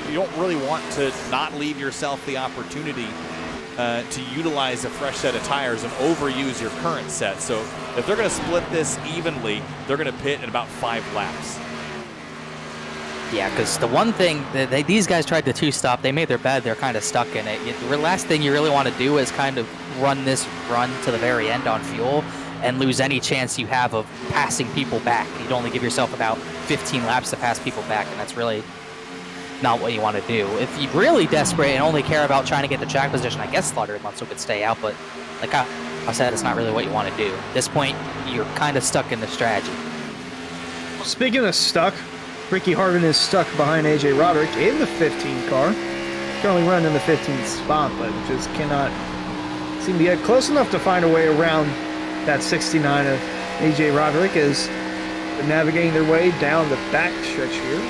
You don't really want to not leave yourself the opportunity to utilize a fresh set of tires and overuse your current set. So if they're going to split this evenly, they're going to pit in about 5 laps. Yeah, because the one thing that these guys tried to two-stop, they made their bed, they're kind of stuck in it. The last thing you really want to do is kind of run this run to the very end on fuel and lose any chance you have of passing people back. You'd only give yourself about 15 laps to pass people back, and that's really not what you want to do. If you're really desperate and only care about trying to get the track position, I guess Slaughter and Munsell could stay out, but like I said, it's not really what you want to do. At this point, you're kind of stuck in the strategy. Speaking of stuck, Ricky Harvin is stuck behind AJ Roderick in the 15 car. Currently running in the 15th spot, but just cannot seem to get close enough to find a way around that 69 of AJ Roderick as they're navigating their way down the back stretch here.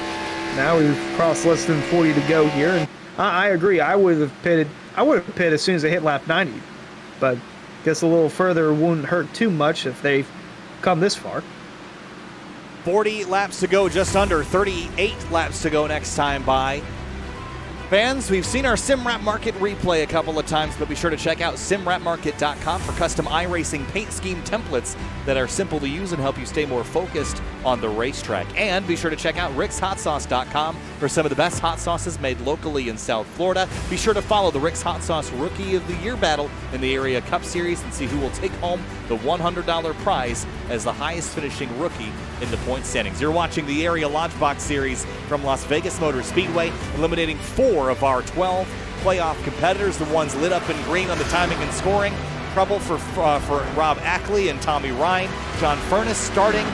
Now we've crossed less than 40 to go here, and I agree. I would have pitted as soon as they hit lap 90, but guess a little further wouldn't hurt too much if they've come this far. 40 laps to go, just under 38 laps to go next time by. Fans, we've seen our SimWrap Market replay a couple of times, but be sure to check out simwrapmarket.com for custom iRacing paint scheme templates that are simple to use and help you stay more focused on the racetrack. And be sure to check out rickshotsauce.com for some of the best hot sauces made locally in South Florida. Be sure to follow the Rick's Hot Sauce Rookie of the Year battle in the Area Cup Series and see who will take home the $100 prize as the highest finishing rookie in the point standings. You're watching the Area Lodgebox Series from Las Vegas Motor Speedway, eliminating 4 of our 12 playoff competitors, the ones lit up in green on the timing and scoring. Trouble for Rob Ackley and Tommy Ryan. John Furness starting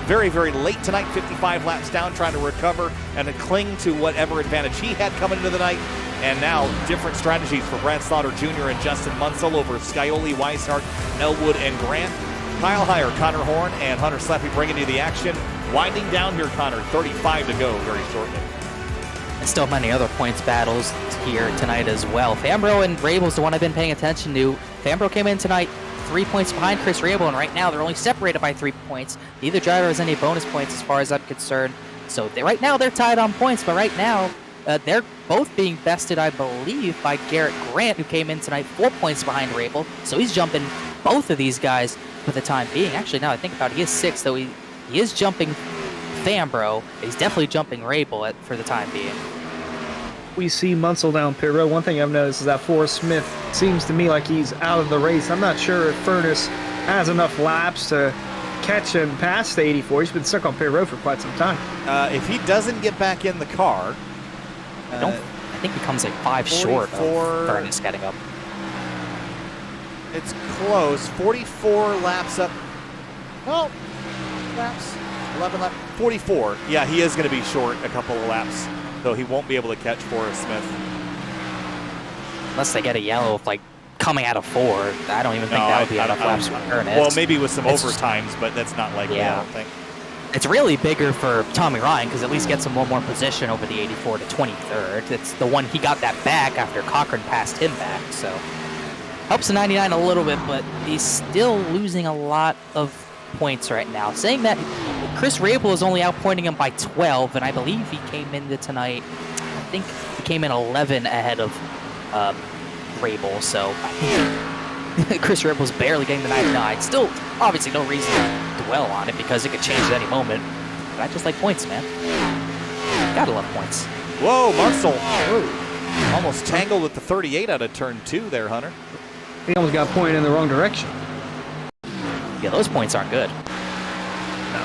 very, very late tonight, 55 laps down, trying to recover and to cling to whatever advantage he had coming into the night. And now different strategies for Brad Slaughter Jr. and Justin Munsell over Scioli, Weishart, Elwood, and Grant. Kyle Heyer, Connor Horn, and Hunter Sleppy bringing you the action. Winding down here, Connor, 35 to go very shortly. And still many other points battles here tonight as well. Fambro and Rabel's the one I've been paying attention to. Fambro came in tonight 3 points behind Chris Rabel, and right now they're only separated by 3 points. Neither driver has any bonus points as far as I'm concerned. So right now they're tied on points, but right now they're both being bested, I believe, by Garrett Grant, who came in tonight 4 points behind Rabel. So he's jumping both of these guys for the time being. Actually, now I think about it, he is 6, though he is jumping Fambro. He's definitely jumping Rabel for the time being. We see Munsell down pit road. One thing I've noticed is that Forrest Smith seems to me like he's out of the race. I'm not sure if Furness has enough laps to catch him past the 84. He's been stuck on pit road for quite some time. If he doesn't get back in the car, I think he comes like 5 short of Furness getting up. It's close. 44 laps up. No, laps. 11 laps. 44. Yeah, he is going to be short a couple of laps, though he won't be able to catch Forrest Smith. Unless they get a yellow, like coming out of 4. I don't even think that would be enough laps for Ernest. Well, maybe with some overtimes, but that's not likely, I don't think. It's really bigger for Tommy Ryan because at least gets him one more position over the 84 to 23rd. It's the one he got that back after Cochran passed him back, so helps the 99 a little bit, but he's still losing a lot of points right now. Saying that, Chris Rabel is only outpointing him by 12, and I believe he came into tonight, I think he came in 11 ahead of Rabel, so I think Chris Rabel's barely getting the 99. Still, obviously no reason to dwell on it because it could change at any moment, but I just like points, man. Gotta love points. Whoa, Munsell. Almost tangled with the 38 out of turn 2 there, Hunter. He almost got pointed in the wrong direction. Yeah, those points aren't good. No.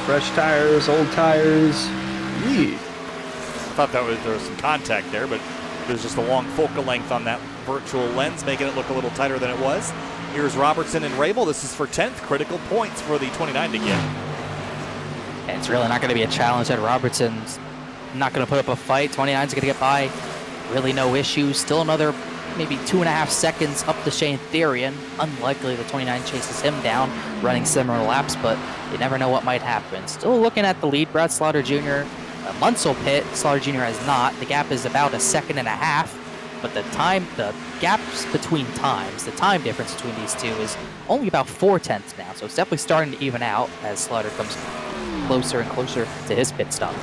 Fresh tires, old tires. Yeah. I thought there was some contact there, but there's just a long focal length on that virtual lens, making it look a little tighter than it was. Here's Robertson and Rabel. This is for 10th. Critical points for the 29 to get. And it's really not going to be a challenge that Robertson's not going to put up a fight. 29's going to get by. Really no issues. Still another maybe 2.5 seconds up to Shane Therian. Unlikely the 29 chases him down, running similar laps, but you never know what might happen. Still looking at the lead, Brad Slaughter Jr. Munsell pit. Slaughter Jr. has not. The gap is about 1.5 seconds, but the gaps between times, the time difference between these two is only about 0.4 now. So it's definitely starting to even out as Slaughter comes closer and closer to his pit stop.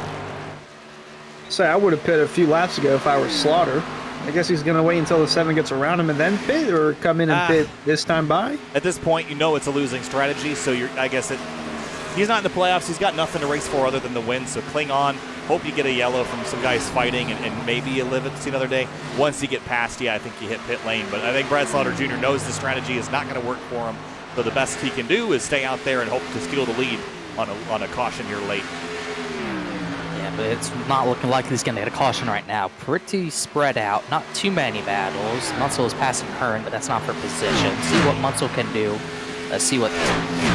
Say, I would have pit a few laps ago if I were Slaughter. I guess he's going to wait until the 7 gets around him and then pit, or come in and pit this time by? At this point, you know it's a losing strategy, so I guess he's not in the playoffs. He's got nothing to race for other than the win, so cling on. Hope you get a yellow from some guys fighting, and maybe you live it to see another day. Once you get past, I think you hit pit lane. But I think Brad Slaughter Jr. knows the strategy is not going to work for him, so the best he can do is stay out there and hope to steal the lead on a caution here late. But it's not looking like he's going to get a caution right now. Pretty spread out, not too many battles. Munsell is passing Hearn, but that's not for position. See what Munsell can do. See what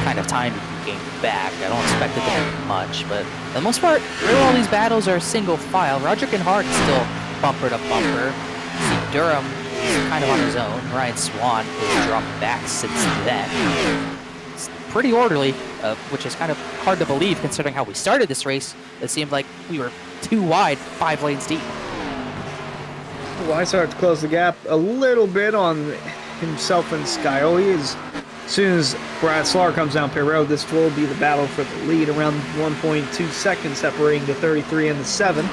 kind of time he can gain back. I don't expect it to be much, but for the most part, really all these battles are single file. Roderick and Hart still bumper to bumper. See Durham is kind of on his own. Ryan Swan has dropped back since then. It's pretty orderly, which is kind of hard to believe considering how we started this race. It seemed like we were too wide, 5 lanes deep. Weishart to close the gap a little bit on himself and Scioli. As soon as Brad Slaughter comes down pit road, this will be the battle for the lead, around 1.2 seconds separating the 33 and the 7. I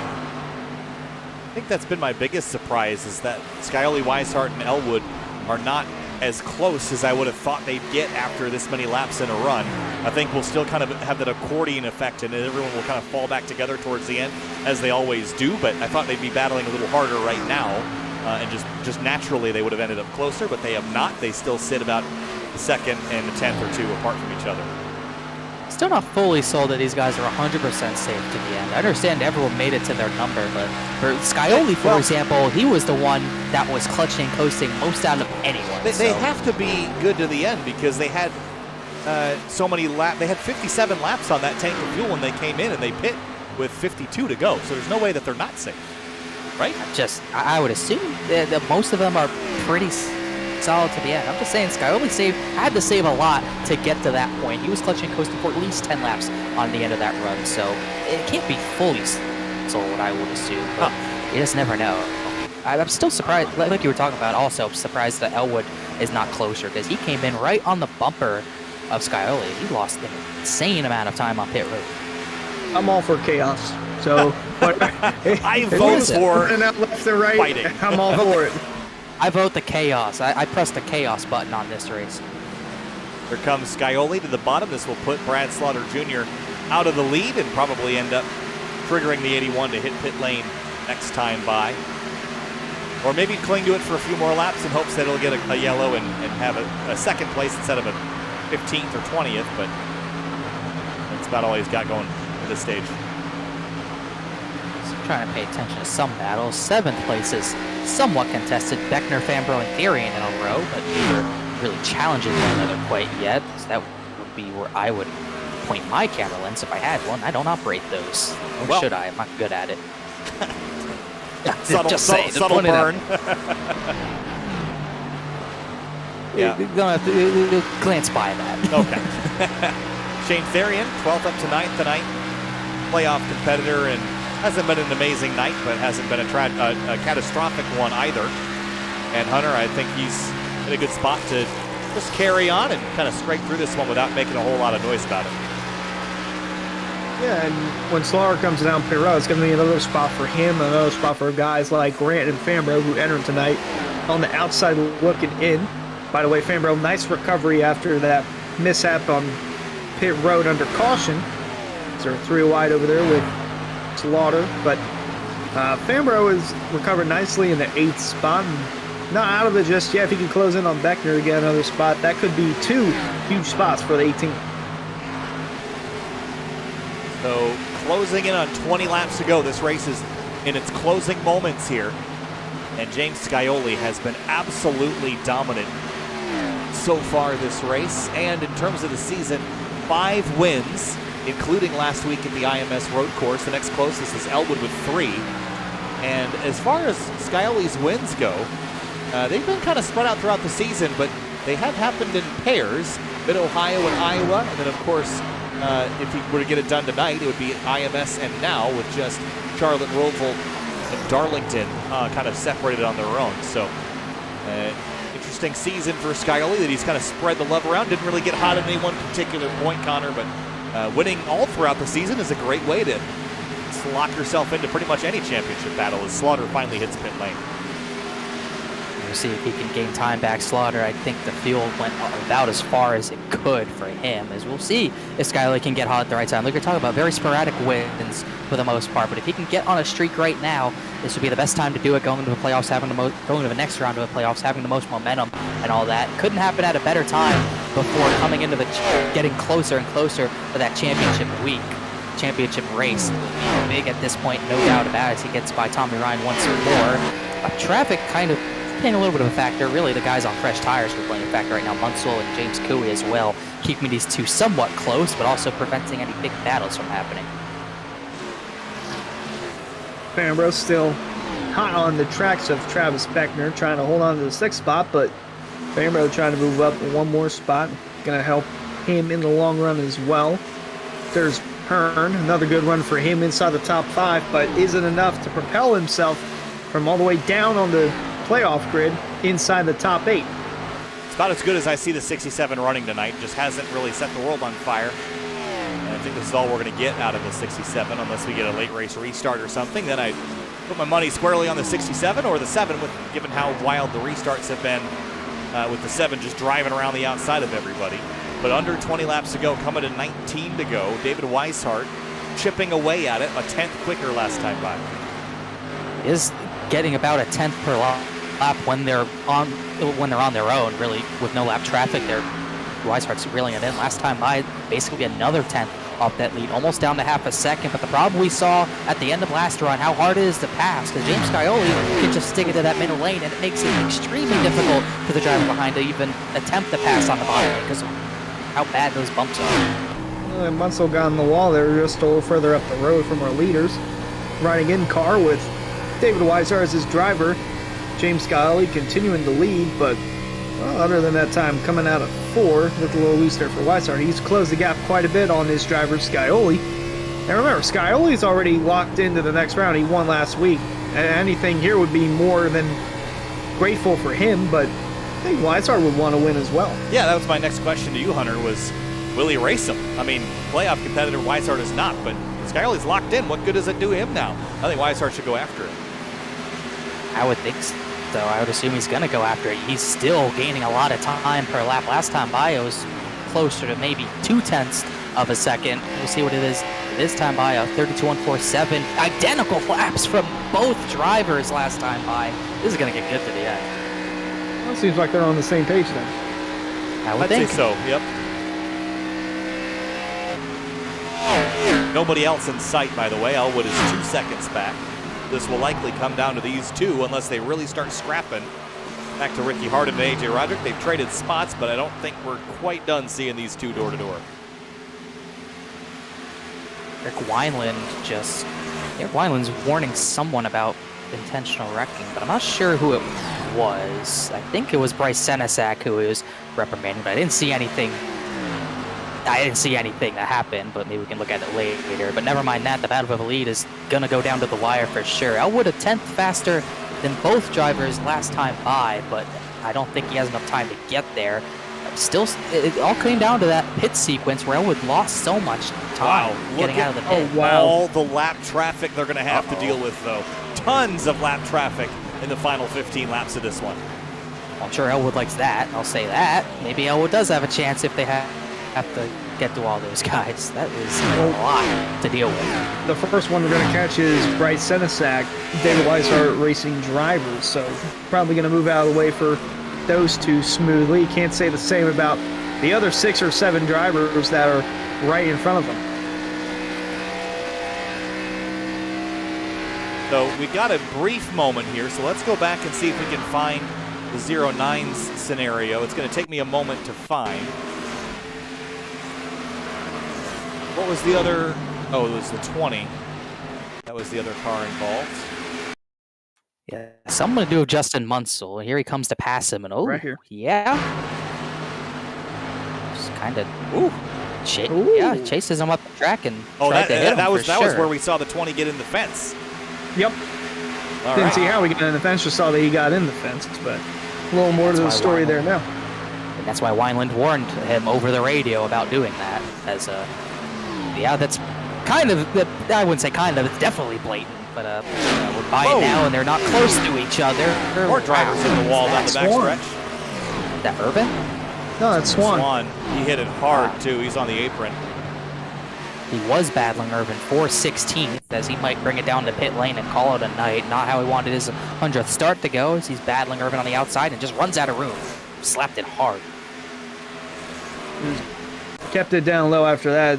think that's been my biggest surprise, is that Scioli, Weishart, and Elwood are not as close as I would have thought they'd get after this many laps in a run. I think we'll still kind of have that accordion effect, and everyone will kind of fall back together towards the end, as they always do, but I thought they'd be battling a little harder right now, and just naturally they would have ended up closer, but they have not. They still sit about the 2nd and the 10th or 2 apart from each other. Still not fully sold that these guys are 100% safe to the end. I understand everyone made it to their number, but for Scioli, for example, he was the one that was clutching and coasting most out of anyone. They have to be good to the end because they had so many laps. They had 57 laps on that tank of fuel when they came in, and they pit with 52 to go. So there's no way that they're not safe, right? I would assume that most of them are pretty solid to the end. I'm just saying, Scioli had to save a lot to get to that point. He was clutching coasting for at least 10 laps on the end of that run, so it can't be fully sold, I would assume, but you just never know. I'm still surprised, like you were talking about, also surprised that Elwood is not closer, because he came in right on the bumper of Scioli. He lost an insane amount of time on pit road. I'm all for chaos, so I vote for left and right. Fighting. I'm all for it. I vote the chaos. I pressed the chaos button on this race. Here comes Scioli to the bottom. This will put Brad Slaughter Jr. out of the lead and probably end up triggering the 81 to hit pit lane next time by. Or maybe cling to it for a few more laps in hopes that it'll get a yellow and have a 2nd place instead of a 15th or 20th, but that's about all he's got going at this stage. Trying to pay attention to some battles. 7th place is somewhat contested. Beckner, Fambro, and Therian in a row, but neither really challenging one another quite yet. So that would be where I would point my camera lens if I had one. I don't operate those. Or should I? I'm not good at it. subtle burn. Yeah. You're gonna have to glance by that. Okay. Shane Therian, 12th up to 9th tonight. Playoff competitor, and hasn't been an amazing night, but hasn't been a catastrophic one either. And Hunter, I think he's in a good spot to just carry on and kind of scrape through this one without making a whole lot of noise about it. Yeah, and when Slaughter comes down pit road, it's going to be another spot for him, another spot for guys like Grant and Fambro, who entered tonight on the outside looking in. By the way, Fambro, nice recovery after that mishap on pit road under caution. So 3 wide over there with Slaughter, but Fambro has recovered nicely in the 8th spot. Not out of it just yet. If he can close in on Beckner to get another spot, that could be 2 huge spots for the 18th. So closing in on 20 laps to go. This race is in its closing moments here. And James Scioli has been absolutely dominant so far this race, and in terms of the season, 5 wins, including last week at the IMS road course. The next closest is Elwood with 3. And as far as Scioli's wins go, they've been kind of spread out throughout the season, but they have happened in pairs, Mid-Ohio and Iowa, and then of course, if he were to get it done tonight, it would be IMS and now with just Charlotte, Roval, and Darlington kind of separated on their own. So, interesting season for Scioli that he's kind of spread the love around. Didn't really get hot at any one particular point, Connor, but winning all throughout the season is a great way to lock yourself into pretty much any championship battle as Slaughter finally hits pit lane. We'll see if he can gain time back. Slaughter, I think the field went about as far as it could for him, as we'll see if Scioli can get hot at the right time. Look, you're talking about very sporadic wins for the most part, but if he can get on a streak right now, this would be the best time to do it, going into the playoffs, going to the next round of the playoffs, having the most momentum and all that. Couldn't happen at a better time before coming into the getting closer and closer to that championship week, championship race. Big at this point, no doubt about it, as he gets by Tommy Ryan once more. Traffic kind of playing a little bit of a factor. Really, the guys on fresh tires were playing a factor right now. Munsell and James Cooey as well, keeping these two somewhat close, but also preventing any big battles from happening. Fambro still hot on the tracks of Travis Beckner, trying to hold on to the 6th spot, but Fambro trying to move up one more spot. Going to help him in the long run as well. There's Hearn, another good run for him inside the top 5, but isn't enough to propel himself from all the way down on the playoff grid inside the top 8. It's about as good as I see the 67 running tonight. Just hasn't really set the world on fire. And I think this is all we're going to get out of the 67 unless we get a late race restart or something. Then I put my money squarely on the 67 or the 7, given how wild the restarts have been with the 7 just driving around the outside of everybody. But under 20 laps to go, coming to 19 to go, David Weishart chipping away at it, a 10th quicker last time by. Is getting about a 10th per lap when they're on their own, really, with no lap traffic. Weishart's reeling it in. Last time by, basically another 10th off that lead, almost down to half a second. But the problem we saw at the end of last run, how hard it is to pass, because James Scioli can just stick it to that middle lane, and it makes it extremely difficult for the driver behind to even attempt to pass on the bottom lane because of how bad those bumps are. And Munsell got on the wall there just a little further up the road from our leaders. Riding in car with David Weishart as his driver. James Scioli continuing to lead, but well, other than that time coming out of 4, with a little loose there for Weishart, he's closed the gap quite a bit on his driver Scioli. And remember, Scioli's already locked into the next round. He won last week. Anything here would be more than grateful for him, but I think Weishart would want to win as well. Yeah, that was my next question to you, Hunter, was will he race him? I mean, playoff competitor Weishart is not, but Scioli's locked in. What good does it do him now? I think Weishart should go after it. I would think so. I would assume he's going to go after it. He's still gaining a lot of time per lap. Last time by, it was closer to maybe 0.2 of a second. We'll see what it is this time by. A 32.147. Identical laps from both drivers last time by. This is going to get good to the end. Well, it seems like they're on the same page then. I would I'd think say so, yep. Nobody else in sight, by the way. Elwood is 2 seconds back. This will likely come down to these two unless they really start scrapping. Back to Ricky Hart and AJ Roderick. They've traded spots, but I don't think we're quite done seeing these two door-to-door. Eric Wineland's warning someone about intentional wrecking, but I'm not sure who it was. I think it was Bryce Senesac who was reprimanding, but I didn't see anything that happened, but maybe we can look at it later. But never mind that, the battle for the lead is going to go down to the wire for sure. Elwood a 10th faster than both drivers last time by, but I don't think he has enough time to get there. Still, it all came down to that pit sequence where Elwood lost so much time getting out of the pit. All the lap traffic they're going to have to deal with, though. Tons of lap traffic in the final 15 laps of this one. I'm sure Elwood likes that. I'll say that. Maybe Elwood does have a chance if they have to get to all those guys. That is a lot to deal with. The first one we're going to catch is Bryce Senesac, David Weishart Racing drivers, so probably going to move out of the way for those two smoothly. Can't say the same about the other 6 or 7 drivers that are right in front of them. So we got a brief moment here, so let's go back and see if we can find the 09's scenario. It's going to take me a moment to find. What was the other? Oh, it was the 20. That was the other car involved. Yeah, something to do with Justin Munsell. Here he comes to pass him, and oh, Right here. yeah. Just kind of, Ooh. yeah, chases him up the track and Oh, tried to hit him that was for that was sure. where we saw the 20 get in the fence. Yep. All Didn't right. see how he got in the fence, just saw that he got in the fence, but a little more to the That's why story Wineland- there now. And that's why Wineland warned him over the radio about doing that. As yeah, that's kind of, I wouldn't say kind of, it's definitely blatant. But we're by Whoa. it now, and they're not close to each other. More drivers in the wall down the Swan. backstretch. Is that Urban? No, that's Swan. Swan, he hit it hard too. He's on the apron. He was battling Urban for 16th, as he might bring it down to pit lane and call it a night. Not how he wanted his 100th start to go, as he's battling Urban on the outside and just runs out of room. Slapped it hard. Kept it down low after that.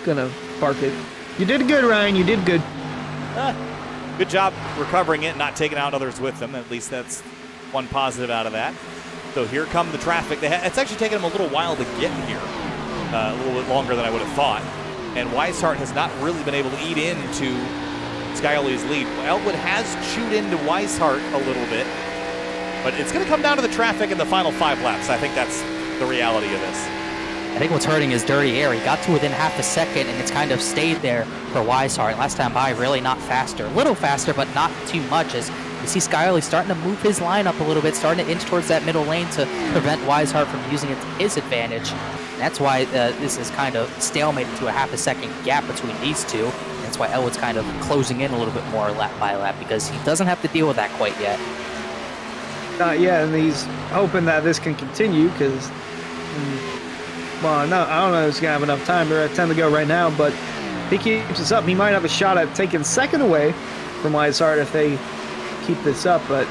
Gonna park it. You did good, Ryan. You did good. Good job recovering it, not taking out others with them. At least that's one positive out of that. So here come the traffic. It's actually taken them a little while to get here, a little bit longer than I would have thought. And Weishart has not really been able to eat into Scioli's lead. Elwood has chewed into Weishart a little bit, but it's going to come down to the traffic in the final 5 laps. I think that's the reality of this. I think what's hurting is dirty air. He got to within half a second, and it's kind of stayed there for Weishart. Last time by, really not faster. A little faster, but not too much, as you see Scioli starting to move his line up a little bit, starting to inch towards that middle lane to prevent Weishart from using it to his advantage. And that's why this is kind of stalemated to a half a second gap between these two. And that's why Elwood's kind of closing in a little bit more lap by lap, because he doesn't have to deal with that quite yet. Not yet, and he's hoping that this can continue because, well, no, I don't know if he's going to have enough time. They're at 10 to go right now, but if he keeps this up, he might have a shot at taking second away from Weishart if they keep this up, but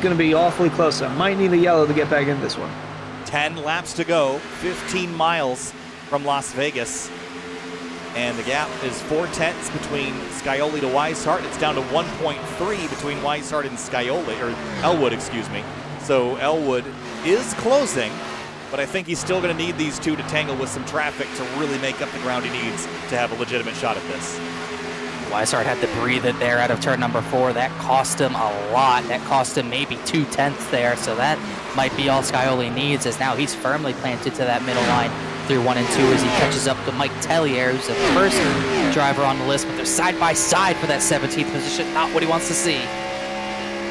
going to be awfully close. I might need the yellow to get back in this one. 10 laps to go, 15 miles from Las Vegas. And the gap is 4/10 between Scioli to Weishart. It's down to 1.3 between Weishart and Scioli, or Elwood, excuse me. So Elwood is closing, but I think he's still going to need these two to tangle with some traffic to really make up the ground he needs to have a legitimate shot at this. Weishart had to breathe it there out of turn number 4. That cost him a lot. That cost him maybe 2/10 there, so that might be all Scioli needs, as now he's firmly planted to that middle line through 1 and 2 as he catches up to Mike Tellier, who's the first driver on the list, but they're side by side for that 17th position. Not what he wants to see.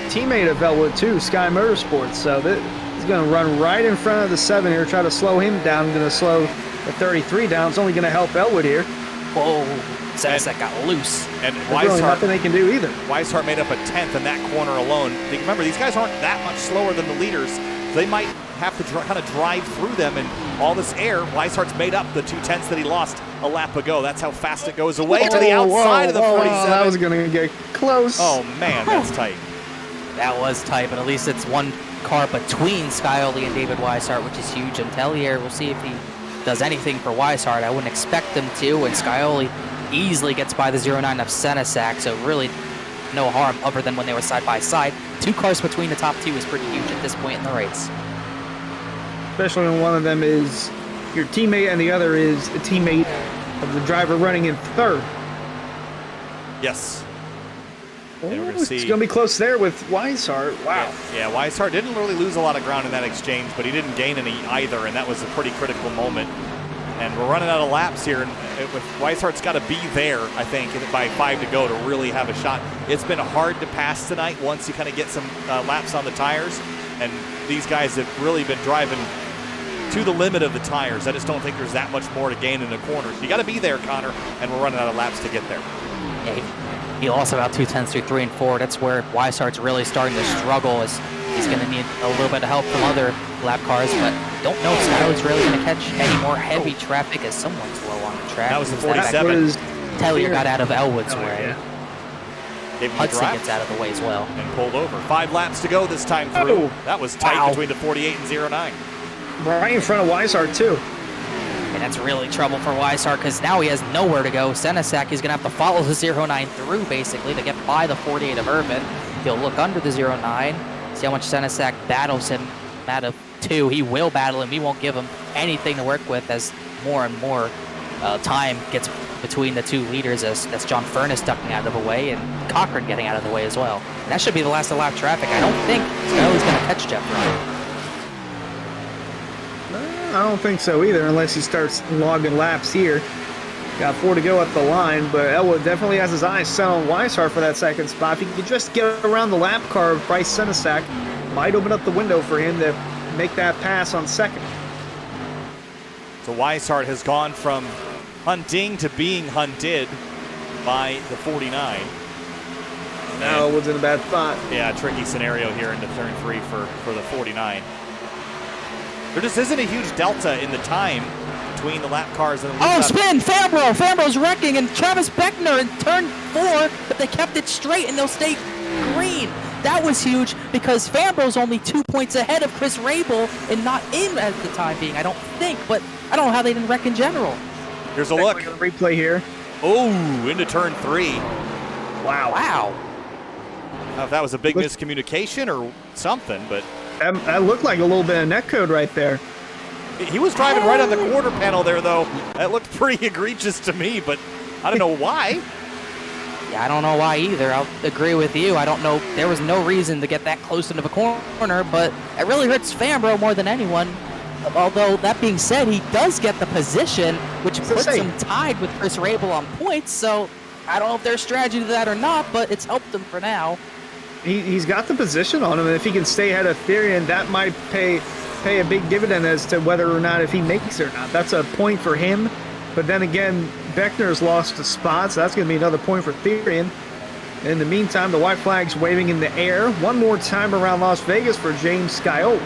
Teammate of Elwood too, Sky Motorsports, so he's going to run right in front of the 7 here, try to slow him down. Going to slow the 33 down. It's only going to help Elwood here. Whoa, Senesek got loose. And There's really nothing they can do either. Weishart made up a 10th in that corner alone. Remember, these guys aren't that much slower than the leaders. So they might have to kind of drive through them, and all this air, Weishart's made up the 2/10 that he lost a lap ago. That's how fast it goes away to the outside of the 47. That was going to get close. Oh, man, that's tight. That was tight, but at least it's one car between Scioli and David Weishart, which is huge. And Tellier, we'll see if he does anything for Weishart. I wouldn't expect him to, and Scioli easily gets by the 09 of Senesac, so really no harm other than when they were side by side. 2 cars between the top 2 is pretty huge at this point in the race. Especially when one of them is your teammate and the other is a teammate of the driver running in third. Yes. Oh, we're gonna it's see. going to be close there with Weishart. Wow. Yeah, Weishart didn't really lose a lot of ground in that exchange, but he didn't gain any either, and that was a pretty critical moment. And we're running out of laps here, and with Weishart's got to be there, I think, by 5 to go to really have a shot. It's been hard to pass tonight once you kind of get some laps on the tires, and these guys have really been driving to the limit of the tires. I just don't think there's that much more to gain in the corners. You got to be there, Connor, and we're running out of laps to get there. Yeah, he lost about 2/10 through 3 and 4. That's where Weishart's really starting to struggle, as he's going to need a little bit of help from other lap cars, but don't know if Scioli's really going to catch any more heavy traffic, as someone's low on the track. That was the That 47. Tellier got out of Elwood's way. Yeah. Gave him the Hudson drive gets out of the way as well. and pulled over. 5 laps to go this time through. Oh. That was tight Wow. between the 48 and 09. Right in front of Weishart too. And that's really trouble for Weishart, because now he has nowhere to go. Senesac is going to have to follow the 09 through, basically, to get by the 48 of Urban. He'll look under the 09, See how much Senesac battles him out of 2. He will battle him. He won't give him anything to work with as more and more time gets between the 2 leaders, as that's John Furness ducking out of the way and Cochran getting out of the way as well. And that should be the last of lap traffic. I don't think Scully's going to catch Jeff Ryan. I don't think so either, unless he starts logging laps here. Got 4 to go at the line, but Elwood definitely has his eyes set on Weishart for that second spot. If he could just get around the lap car of Bryce Senesac, might open up the window for him to make that pass on second. So Weishart has gone from hunting to being hunted by the 49. Now Elwood's in a bad spot. Yeah, tricky scenario here into turn 3 for the 49. There just isn't a huge delta in the time between the lap cars and the spin! Fambro's wrecking, and Travis Beckner in turn 4, but they kept it straight and they'll stay green. That was huge because Fambro's only 2 points ahead of Chris Rabel and not in at the time being, I don't think, but I don't know how they didn't wreck in general. Here's a look. Replay here. Oh, into turn 3. Wow. I don't know if that was a big miscommunication or something, but that looked like a little bit of netcode right there. He was driving right on the quarter panel there, though. That looked pretty egregious to me, but I don't know why. Yeah, I don't know why either. I'll agree with you. I don't know. There was no reason to get that close into the corner, but it really hurts Fambro more than anyone. Although, that being said, he does get the position, which puts him tied with Chris Rabel on points, so I don't know if there's strategy to that or not, but it's helped him for now. He's got the position on him, and if he can stay ahead of Therian, that might pay a big dividend as to whether or not if he makes it or not. That's a point for him, but then again, Beckner's lost a spot, so that's going to be another point for Therian. In the meantime, the white flag's waving in the air. One more time around Las Vegas for James Scioli.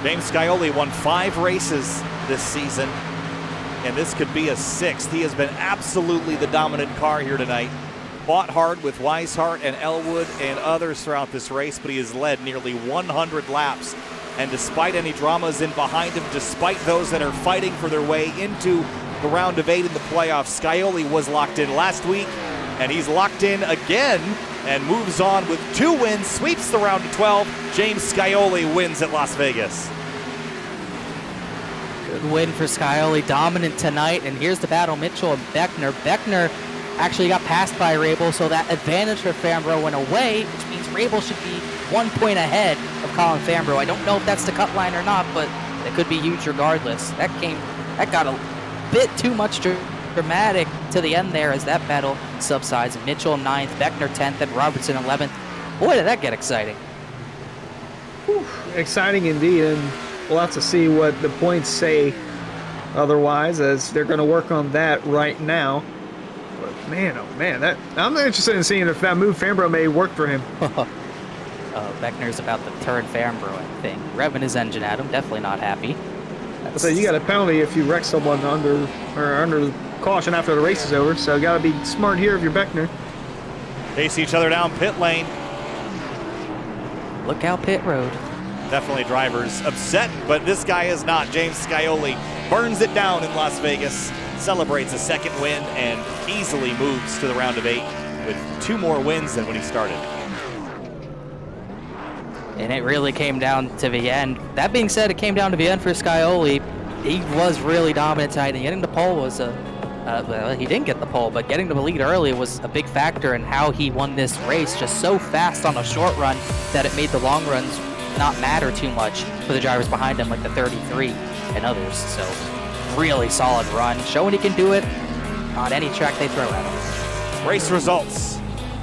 James Scioli won 5 races this season, and this could be a 6th. He has been absolutely the dominant car here tonight. Fought hard with Weishart and Elwood and others throughout this race, but he has led nearly 100 laps. And despite any dramas in behind him, despite those that are fighting for their way into the round of 8 in the playoffs, Scioli was locked in last week, and he's locked in again and moves on with 2 wins, sweeps the round of 12. James Scioli wins at Las Vegas. Good win for Scioli, dominant tonight. And here's the battle, Mitchell and Beckner. Beckner actually got passed by Rabel, so that advantage for Fambro went away, which means Rabel should be 1 point ahead of Colin Fambro. I don't know if that's the cut line or not, but it could be huge regardless. That got a bit too much dramatic to the end there as that battle subsides. Mitchell 9th, Beckner 10th, and Robertson 11th. Boy, did that get exciting. Whew, exciting indeed, and we'll have to see what the points say otherwise, as they're going to work on that right now. But man, oh man, I'm interested in seeing if that move Fambro may work for him. Beckner's about to turn Fambro, I think. Revving his engine at him, definitely not happy. So you got a penalty if you wreck someone under caution after the race is over, so got to be smart here if you're Beckner. Face each other down pit lane. Look out pit road. Definitely drivers upset, but this guy is not. James Scioli burns it down in Las Vegas, celebrates a 2nd win, and easily moves to the round of 8 with 2 more wins than when he started. And it really came down to the end. That being said, it came down to the end for Scioli. He was really dominant tonight, and getting the pole was well, he didn't get the pole, but getting to the lead early was a big factor in how he won this race just so fast on a short run that it made the long runs not matter too much for the drivers behind him, like the 33 and others. So really solid run, showing he can do it on any track they throw at him. Race results.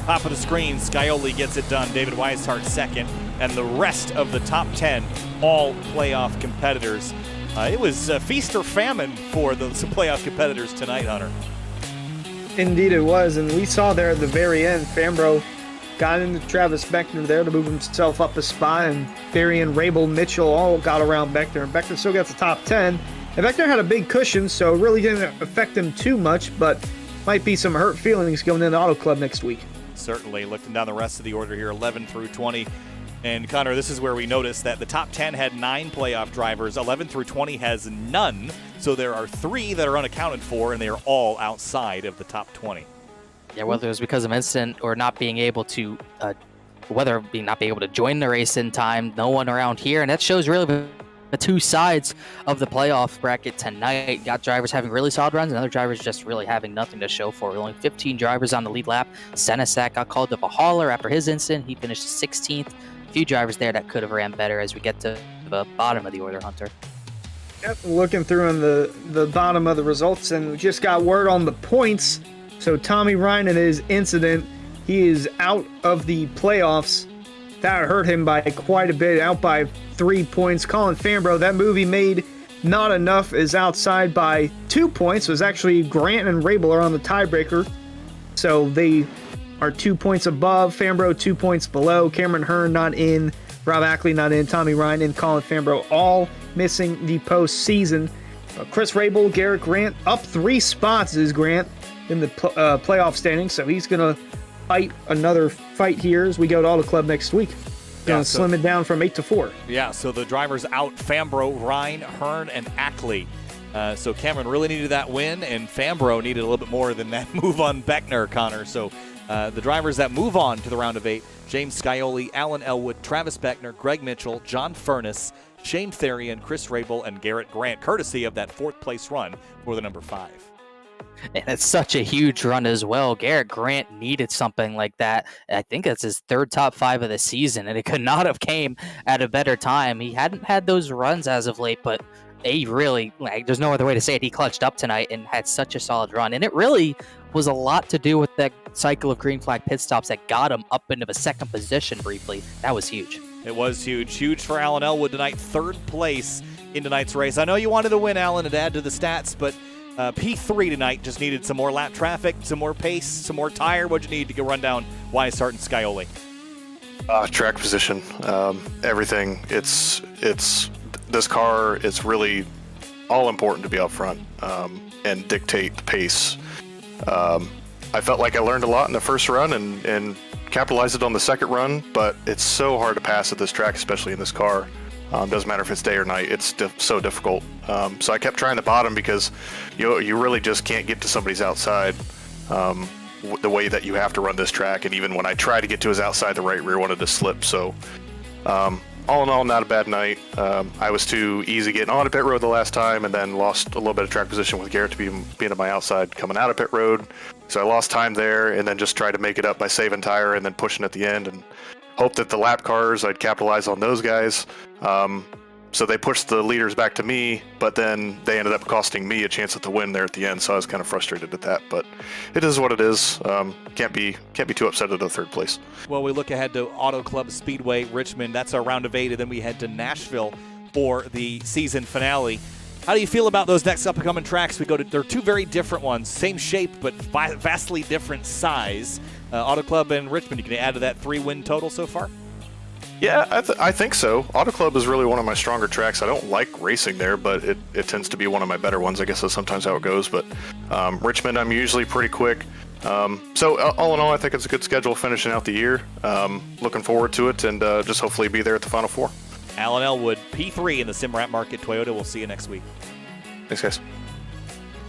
Top of the screen, Scioli gets it done. David Weishart 2nd, and the rest of the top 10, all playoff competitors. It was feast or famine for the playoff competitors tonight, Hunter. Indeed it was, and we saw there at the very end, Fambro got into Travis Beckner there to move himself up a spot, and Therian, Rabel, Mitchell all got around Beckner, and Beckner still got the top 10. And Beckner had a big cushion, so it really didn't affect him too much, but might be some hurt feelings going into Auto Club next week. Certainly, looking down the rest of the order here, 11 through 20. And Connor, this is where we noticed that the top 10 had 9 playoff drivers, 11 through 20 has none, so there are 3 that are unaccounted for, and they are all outside of the top 20. Yeah, whether it was because of incident or not being able to whether he not be able to join the race in time, no one around here, and that shows really the two sides of the playoff bracket tonight. Got drivers having really solid runs and other drivers just really having nothing to show for it. Only 15 drivers on the lead lap. Senesac got called up a hauler after his incident. He finished 16th. A few drivers there that could have ran better as we get to the bottom of the order, Hunter. Yep, looking through on the bottom of the results, and we just got word on the points. So Tommy Ryan and his incident, he is out of the playoffs. That hurt him by quite a bit, out by 3 points. Colin Fambro, that movie made not enough, is outside by 2 points. It was actually Grant and Rabel are on the tiebreaker. So they are 2 points above. Fambro 2 points below. Cameron Hearn not in. Rob Ackley not in. Tommy Ryan and Colin Fambro all missing the postseason. Chris Rabel, Garrett Grant up 3 spots is Grant in the playoff standings. So he's going to fight another fight here as we go to Auto Club next week. Going to slim it down from 8 to 4. Yeah, so the drivers out: Fambro, Ryan, Hearn, and Ackley. So Cameron really needed that win, and Fambro needed a little bit more than that move on Beckner, Connor. So the drivers that move on to the round of 8: James Scioli, Alan Elwood, Travis Beckner, Greg Mitchell, John Furness, Shane Therian, Chris Rabel, and Garrett Grant, courtesy of that 4th place run for the number 5. And it's such a huge run as well. Garrett Grant needed something like that. I think that's his 3rd top 5 of the season, and it could not have came at a better time. He hadn't had those runs as of late, but he really, there's no other way to say it. He clutched up tonight and had such a solid run. And it really was a lot to do with that cycle of green flag pit stops that got him up into the 2nd position briefly. That was huge. It was huge. Huge for Alan Elwood tonight, 3rd place in tonight's race. I know you wanted to win, Alan, and add to the stats, but P3 tonight just needed some more lap traffic, some more pace, some more tire. What'd you need to go run down Weishart and Scioli? Track position, everything. It's this car. It's really all important to be up front and dictate the pace. I felt like I learned a lot in the first run and capitalized it on the second run, but it's so hard to pass at this track, especially in this car. Doesn't matter if it's day or night, it's so difficult. So I kept trying the bottom because you really just can't get to somebody's outside the way that you have to run this track. And even when I tried to get to his outside, the right rear wanted to slip. So all in all, not a bad night. I was too easy getting on a pit road the last time, and then lost a little bit of track position with Garrett to being at my outside coming out of pit road. So I lost time there, and then just tried to make it up by saving tire and then pushing at the end, and hope that the lap cars, I'd capitalize on those guys. So they pushed the leaders back to me, but then they ended up costing me a chance at the win there at the end. So I was kind of frustrated at that, but it is what it is. Can't be too upset at the 3rd place. Well, we look ahead to Auto Club Speedway Richmond. That's our round of 8, and then we head to Nashville for the season finale. How do you feel about those next up-and-coming tracks? They're 2 very different ones, same shape but vastly different size. Auto Club and Richmond, you can add to that 3-win total so far? Yeah, I think so. Auto Club is really one of my stronger tracks. I don't like racing there, but it tends to be one of my better ones. I guess that's sometimes how it goes. But Richmond, I'm usually pretty quick. So all in all, I think it's a good schedule finishing out the year. Looking forward to it, and just hopefully be there at the Final 4. Alan Elwood, P3 in the Simrat Market Toyota. We'll see you next week. Thanks, guys.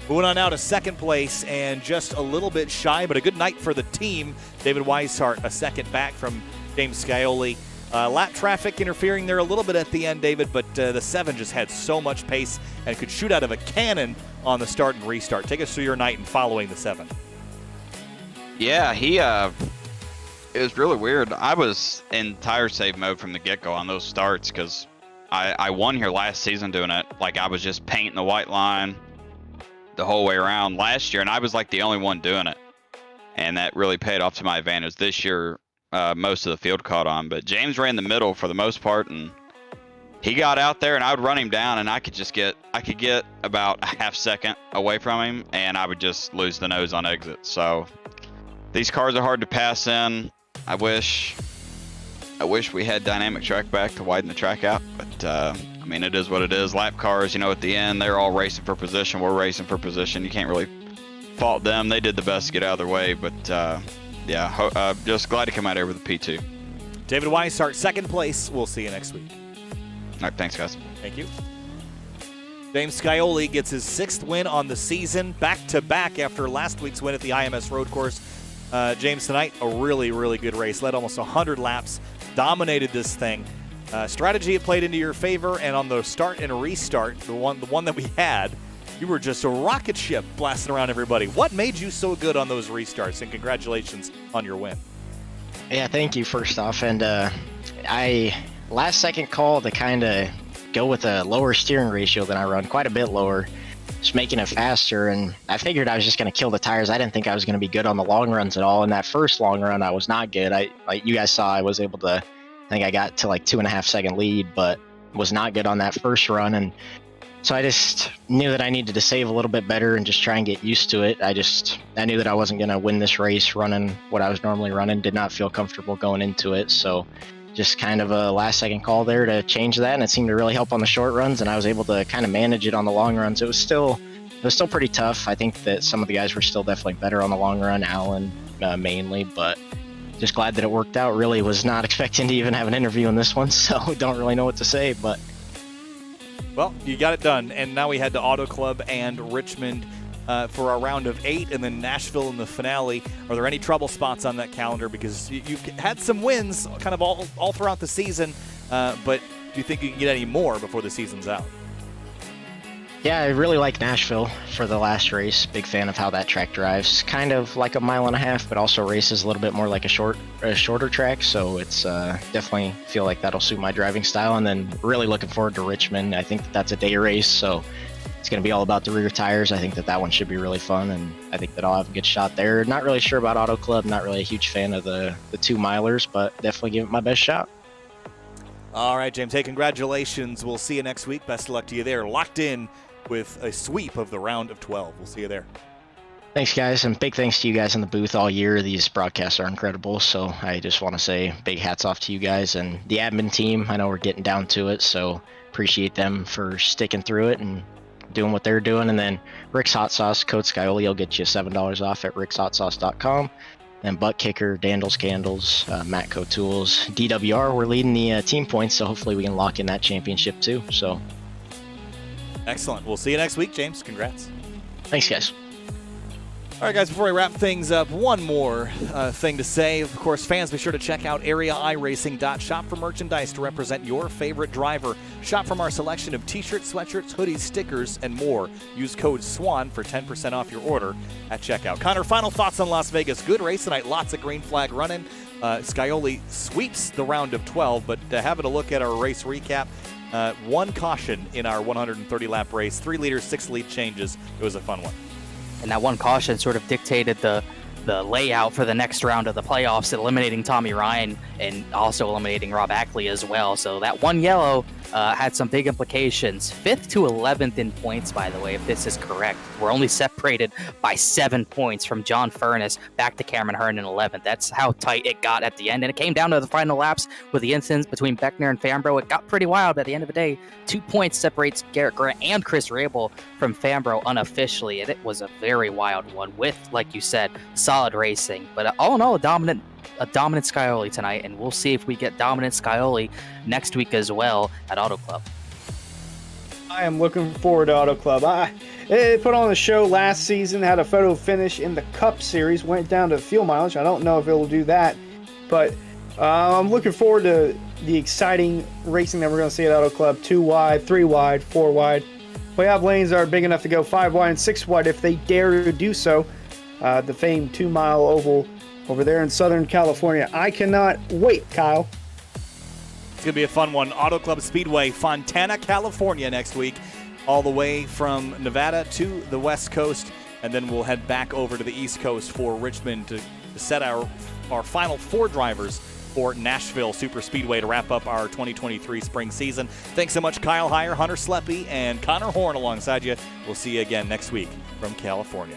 Moving on now to 2nd place, and just a little bit shy, but a good night for the team. David Weishart, a 2nd back from James Scioli. Lap traffic interfering there a little bit at the end, David, but the 7 just had so much pace and could shoot out of a cannon on the start and restart. Take us through your night and following the 7. Yeah, it was really weird. I was in tire save mode from the get-go on those starts because I won here last season doing it. Like, I was just painting the white line the whole way around last year, and I was like the only one doing it. And that really paid off to my advantage. This year, most of the field caught on, but James ran the middle for the most part, and he got out there, and I would run him down, and I could get about a half second away from him, and I would just lose the nose on exit. So these cars are hard to pass in. I wish we had dynamic track back to widen the track out, but I mean, it is what it is. Lap cars, at the end, they're all racing for position. We're racing for position. You can't really fault them. They did the best to get out of their way, but yeah, just glad to come out here with a P2. David Weishart, 2nd place. We'll see you next week. All right, thanks, guys. Thank you. James Scioli gets his 6th win on the season, back-to-back after last week's win at the IMS Road Course. James, tonight, a really, really good race. Led almost 100 laps, dominated this thing. Strategy, it played into your favor, and on the start and restart, the one that we had, you were just a rocket ship blasting around everybody. What made you so good on those restarts? And congratulations on your win. Yeah, thank you first off. And I last second call to kind of go with a lower steering ratio than I run, quite a bit lower, just making it faster. And I figured I was just going to kill the tires. I didn't think I was going to be good on the long runs at all. In that first long run, I was not good. Like you guys saw, I was able to, I think I got to like 2.5 second lead, but was not good on that first run. And so I just knew that I needed to save a little bit better and just try and get used to it. I knew that I wasn't going to win this race running what I was normally running. Did not feel comfortable going into it. So just kind of a last second call there to change that. And it seemed to really help on the short runs. And I was able to kind of manage it on the long runs. It was still pretty tough. I think that some of the guys were still definitely better on the long run, Alan mainly, but just glad that it worked out. Really was not expecting to even have an interview in this one. So don't really know what to say, but. Well, you got it done, and now we head to Auto Club and Richmond for our round of 8, and then Nashville in the finale. Are there any trouble spots on that calendar? Because you've had some wins kind of all throughout the season, but do you think you can get any more before the season's out? Yeah, I really like Nashville for the last race. Big fan of how that track drives. Kind of like a 1.5 miles, but also races a little bit more like a shorter track. So it's definitely feel like that'll suit my driving style. And then really looking forward to Richmond. I think that's a day race, so it's going to be all about the rear tires. I think that one should be really fun, and I think that I'll have a good shot there. Not really sure about Auto Club. Not really a huge fan of the 2-milers, but definitely give it my best shot. All right, James. Hey, congratulations. We'll see you next week. Best of luck to you there. Locked in with a sweep of the round of 12. We'll see you there. Thanks, guys, and big thanks to you guys in the booth all year. These broadcasts are incredible, so I just want to say big hats off to you guys and the admin team. I know we're getting down to it, so appreciate them for sticking through it and doing what they're doing. And then Rick's Hot Sauce, code Scioli will get you $7 off at rickshotsauce.com. And Butt Kicker, Dandles Candles, Matco Tools, DWR, we're leading the team points, so hopefully we can lock in that championship too. So. Excellent. We'll see you next week, James. Congrats. Thanks, guys. All right, guys, before we wrap things up, one more thing to say. Of course, fans, be sure to check out areaiRacing.shop for merchandise to represent your favorite driver. Shop from our selection of t-shirts, sweatshirts, hoodies, stickers, and more. Use code SWAN for 10% off your order at checkout. Connor, final thoughts on Las Vegas. Good race tonight. Lots of green flag running. Scioli sweeps the round of 12, but having a look at our race recap, one caution in our 130-lap race, 3 leaders, 6 lead changes. It was a fun one. And that one caution sort of dictated the layout for the next round of the playoffs, eliminating Tommy Ryan and also eliminating Rob Ackley as well. So that one yellow had some big implications. 5th to 11th in points, by the way, if this is correct. We're only separated by 7 points from John Furness back to Cameron Hearn in 11th. That's how tight it got at the end. And it came down to the final laps with the incidents between Beckner and Fambro. It got pretty wild. At the end of the day, 2 points separates Garrett Grant and Chris Rabel from Fambro unofficially. And it was a very wild one with, like you said, solid racing. But all in all, a dominant Scioli tonight, and we'll see if we get dominant Scioli next week as well at Auto Club. I am looking forward to Auto Club. They put on a show last season, had a photo finish in the Cup Series, went down to fuel mileage. I don't know if it'll do that, but I'm looking forward to the exciting racing that we're going to see at Auto Club. 2 wide, 3 wide, 4 wide. Playoff lanes are big enough to go 5 wide and 6 wide if they dare to do so. The famed 2-mile oval over there in Southern California. I cannot wait, Kyle. It's going to be a fun one. Auto Club Speedway, Fontana, California next week, all the way from Nevada to the West Coast, and then we'll head back over to the East Coast for Richmond to set our final 4 drivers for Nashville Super Speedway to wrap up our 2023 spring season. Thanks so much, Kyle Heyer, Hunter Sleppy, and Connor Horn alongside you. We'll see you again next week from California.